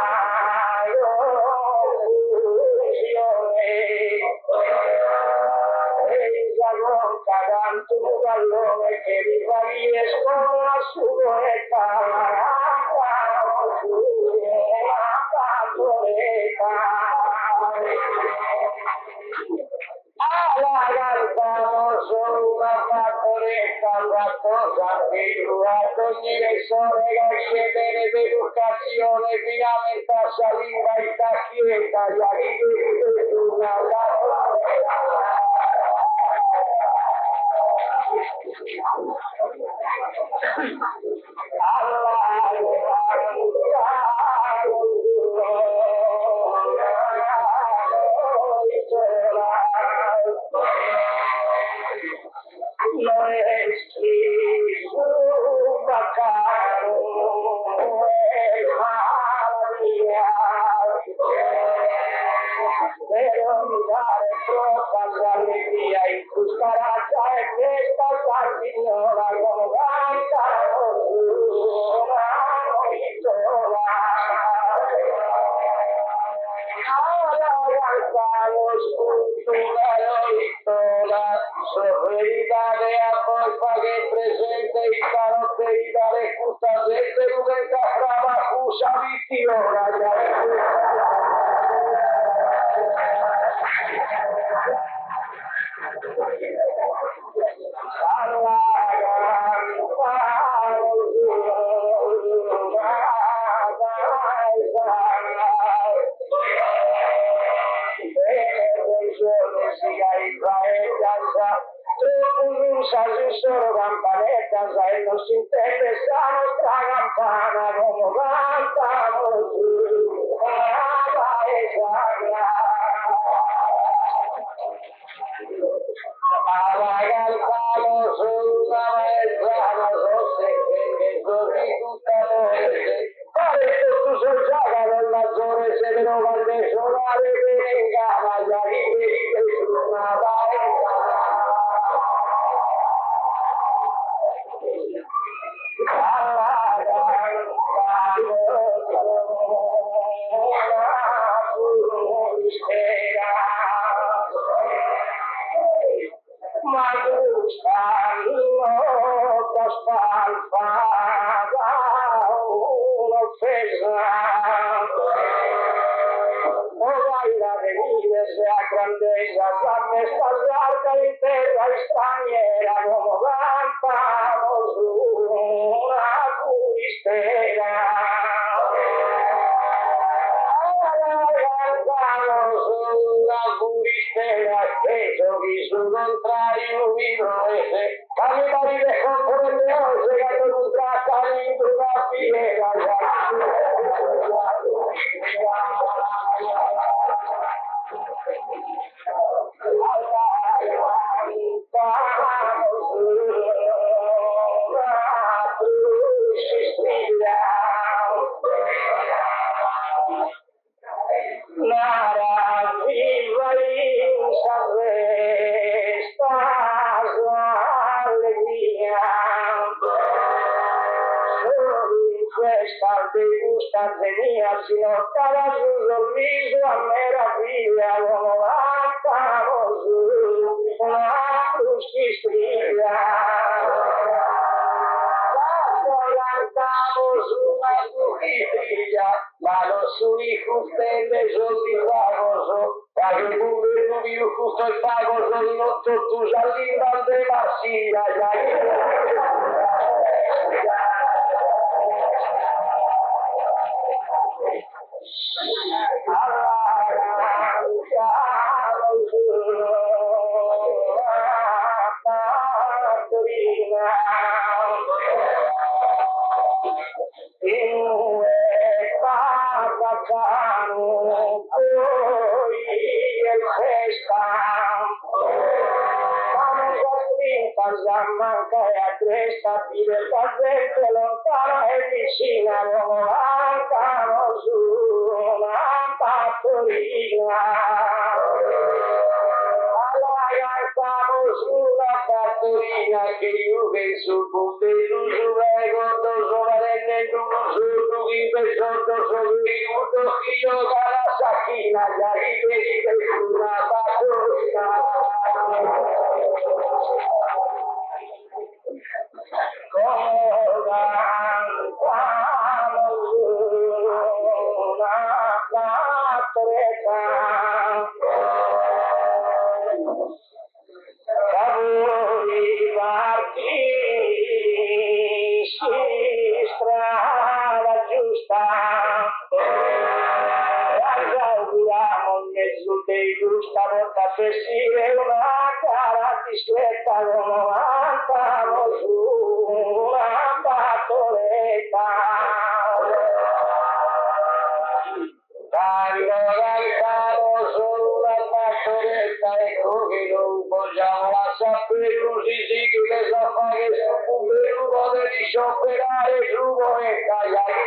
fusione e Zanocca tanto un pallone che riescono a sua età alla realtà non sono una fattoretta qualcosa che ad ogni lezione che chiede l'educazione finalmente saliva in tacchietta gli arrivi una Pero mirar troppa allegria in cuscaraccia e questa signora con vanta una noiola. Ahora alzamos una loitola, sofferitare a colpa che presente il carotterita le custa gente diventa brava cusa vittiora. Solo campanetta, sai, non si intende sta nostra campana, come cantano su, la paesana. Cantamos una maestra, no sé qué, così tutta notte. Pare tu sociale del maggiore se ne va a suonare bene in gamba, già rivedi su una ma un'offesa o vai da venire se a grandezza samme stasarca di terra straniera come campano su una turistera cantamos una turistera que yo vi su contrario vino ese camina y dejó por el león llegando en un tratamiento una fiera Nara viva in Sanresta allegria solo in questa degustante mia si notava sul sorriso a meraviglia l'uomo cantavo su una cruschistrilla cantamos una turquitilla, manos su hijos son famoso, para que pure tu viejo justo el pago son los tus alimas de vacía, ya manca e a cresta pide la gente lontana e vicina come cantano su una fattoria cantamos una fattoria che io penso con te tu sovrai gordo sovrenne tu sotto chi per sotto sotto che io dalla sacchina già rivedi per una fattoria strada giusta giusta volta festive una cara discreta cantamo su una batoletta cantamo su una batoletta ecco che non vogliamo sapere così sì che ne sa fare su un venuto di scioperare su e tagliare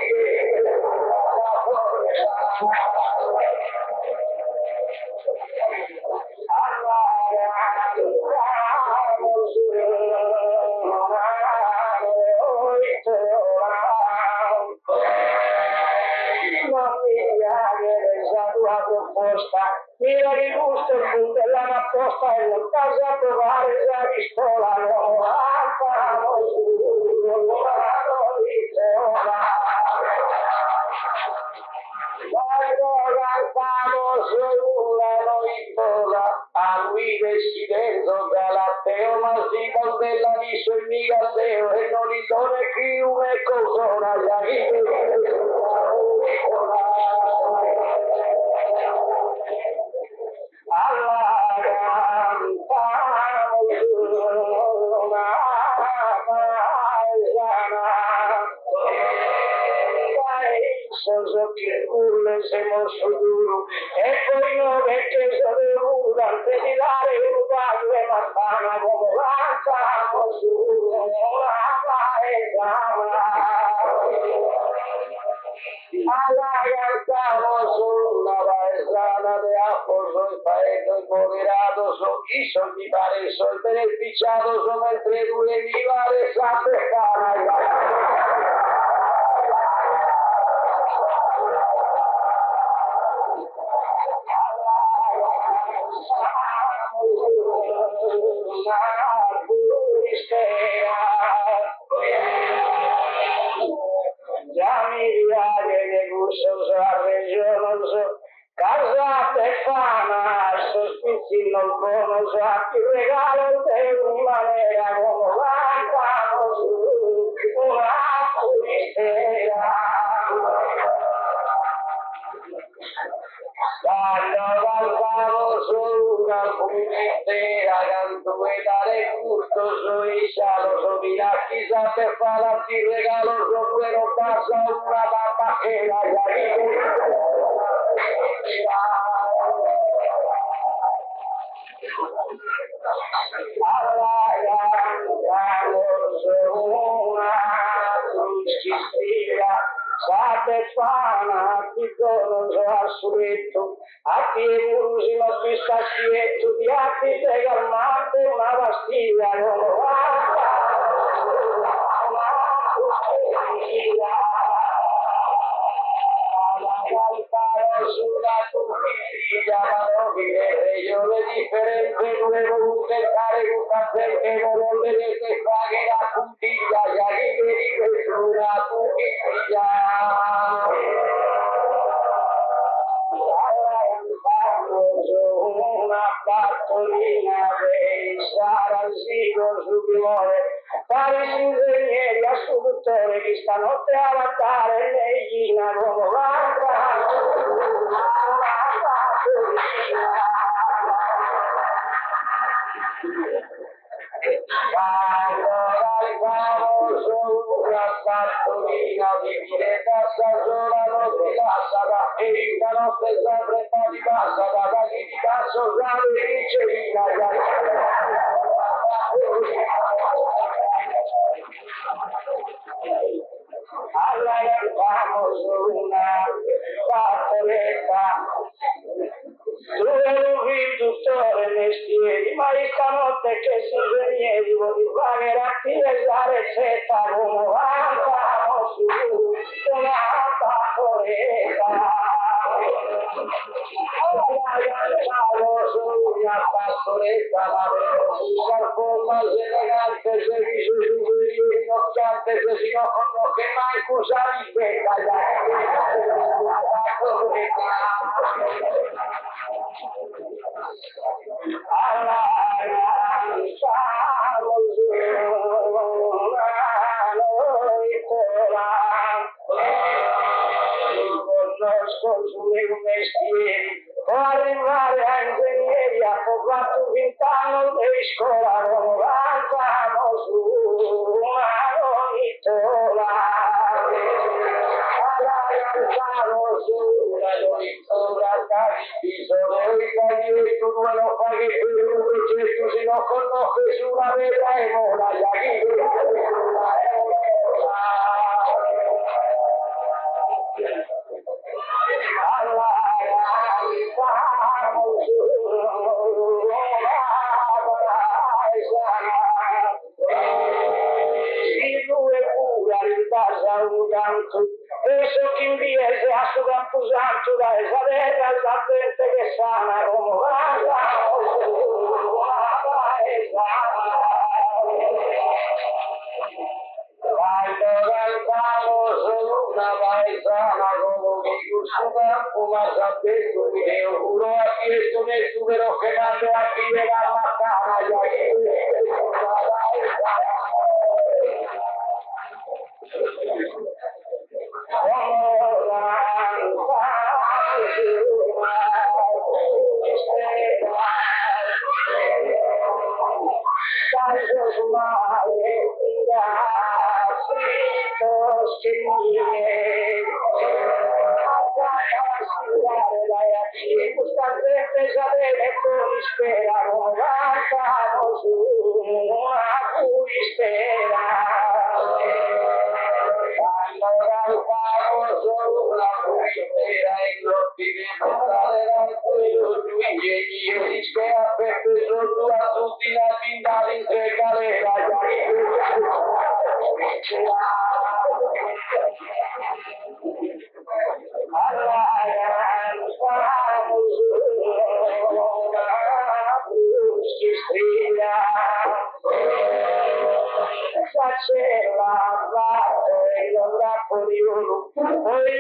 mira che gusto il puntellano apposta e non casa a provare la pistola no cantamo su una noicola a lui desiderio galateo ma si della viso il migateo e non li dona più e cosa la circulle siamo sicuro e poi noi che sono durante di dare un quadro e mattana come lanciamo su una allargamos una paesana de apoyo y paeto empoderados y son mi pare soy beneficiados son entre tú y mi vale già mi viaggia di gusto arreggioso, casate fama, sospizi non conosco, ti regalo te in maniera come lanciamo su una turistera. Quando valgamo su una puntera, canto e dare gusto sui salo, so miracchi sa per fare ti regalo, so pure non passa una tappa che la Sate fana, ti conosco a suetto, a te usino pistacchietto, di atti te calmante una pastiglia, non lo sulla tua figlia, ma non vedere io le differenze dovevo tentare tutta perché non vedete fare la puntiglia, già che vedi sulla tua figlia. Una bartolina dei Sarasino subimore, fare ingegneri a scultore che stanotte a lattare leggina come una bartolina di Pireta sola non si lascia da e stanotte sempre un po' di passa da chi di passo grande ricerina allargamos una fatoletta dove un tuttore mestieri ma stanotte che si ingegneri vuoi fare rapire la ricetta come andiamo su una fatoletta allargamos una fatoletta ma per forma elegante se viso su nocciante se si non conosce mai cosa ripeta conosco sui mestieri o arrivare a ingegneri a fatto 20 anni di scuola non lanciamo su una donitola lanciamo su una donitola sono i taglieri tu non fai che per un progetto se non conosci su una vera e mora eso que inviese a su campusanto da esa terra la gente che sana come quando cantamos una paesana come mi gusta come sapete che uno ha chiesto nel supero che mando a vivere la mattana Costantemente sapere come sperano, cantano su una cui spera. Allora il famoso una cui spera e non ti dimostrare quello giù e rischio a pepe sotto a tutti la finta di tre calera. Faceva battere non da poi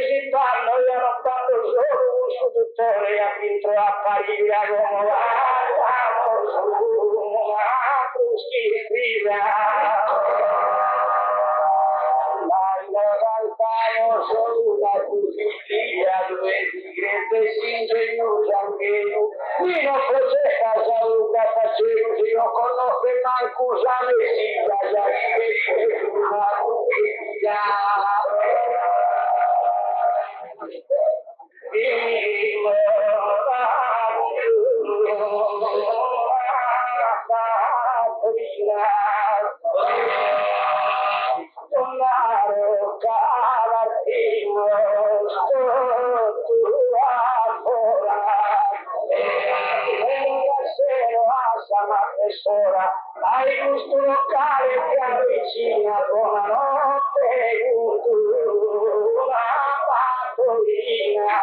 si fanno, io non fatto solo un seduttore a dentro a pariglia come la schifia. Allora solo una cucina dove sigrete si ingegnosa anche io. Qui non processa San Luca Facerusi, io conosco manco San Messina, già che una cucina. Hai gusto locale che avvicina, buonanotte, una fattorina.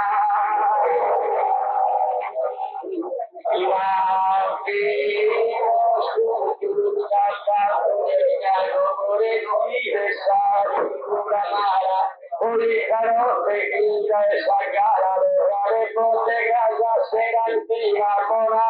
Poi carote chiusa e sagara, le botte casa sera in prima con la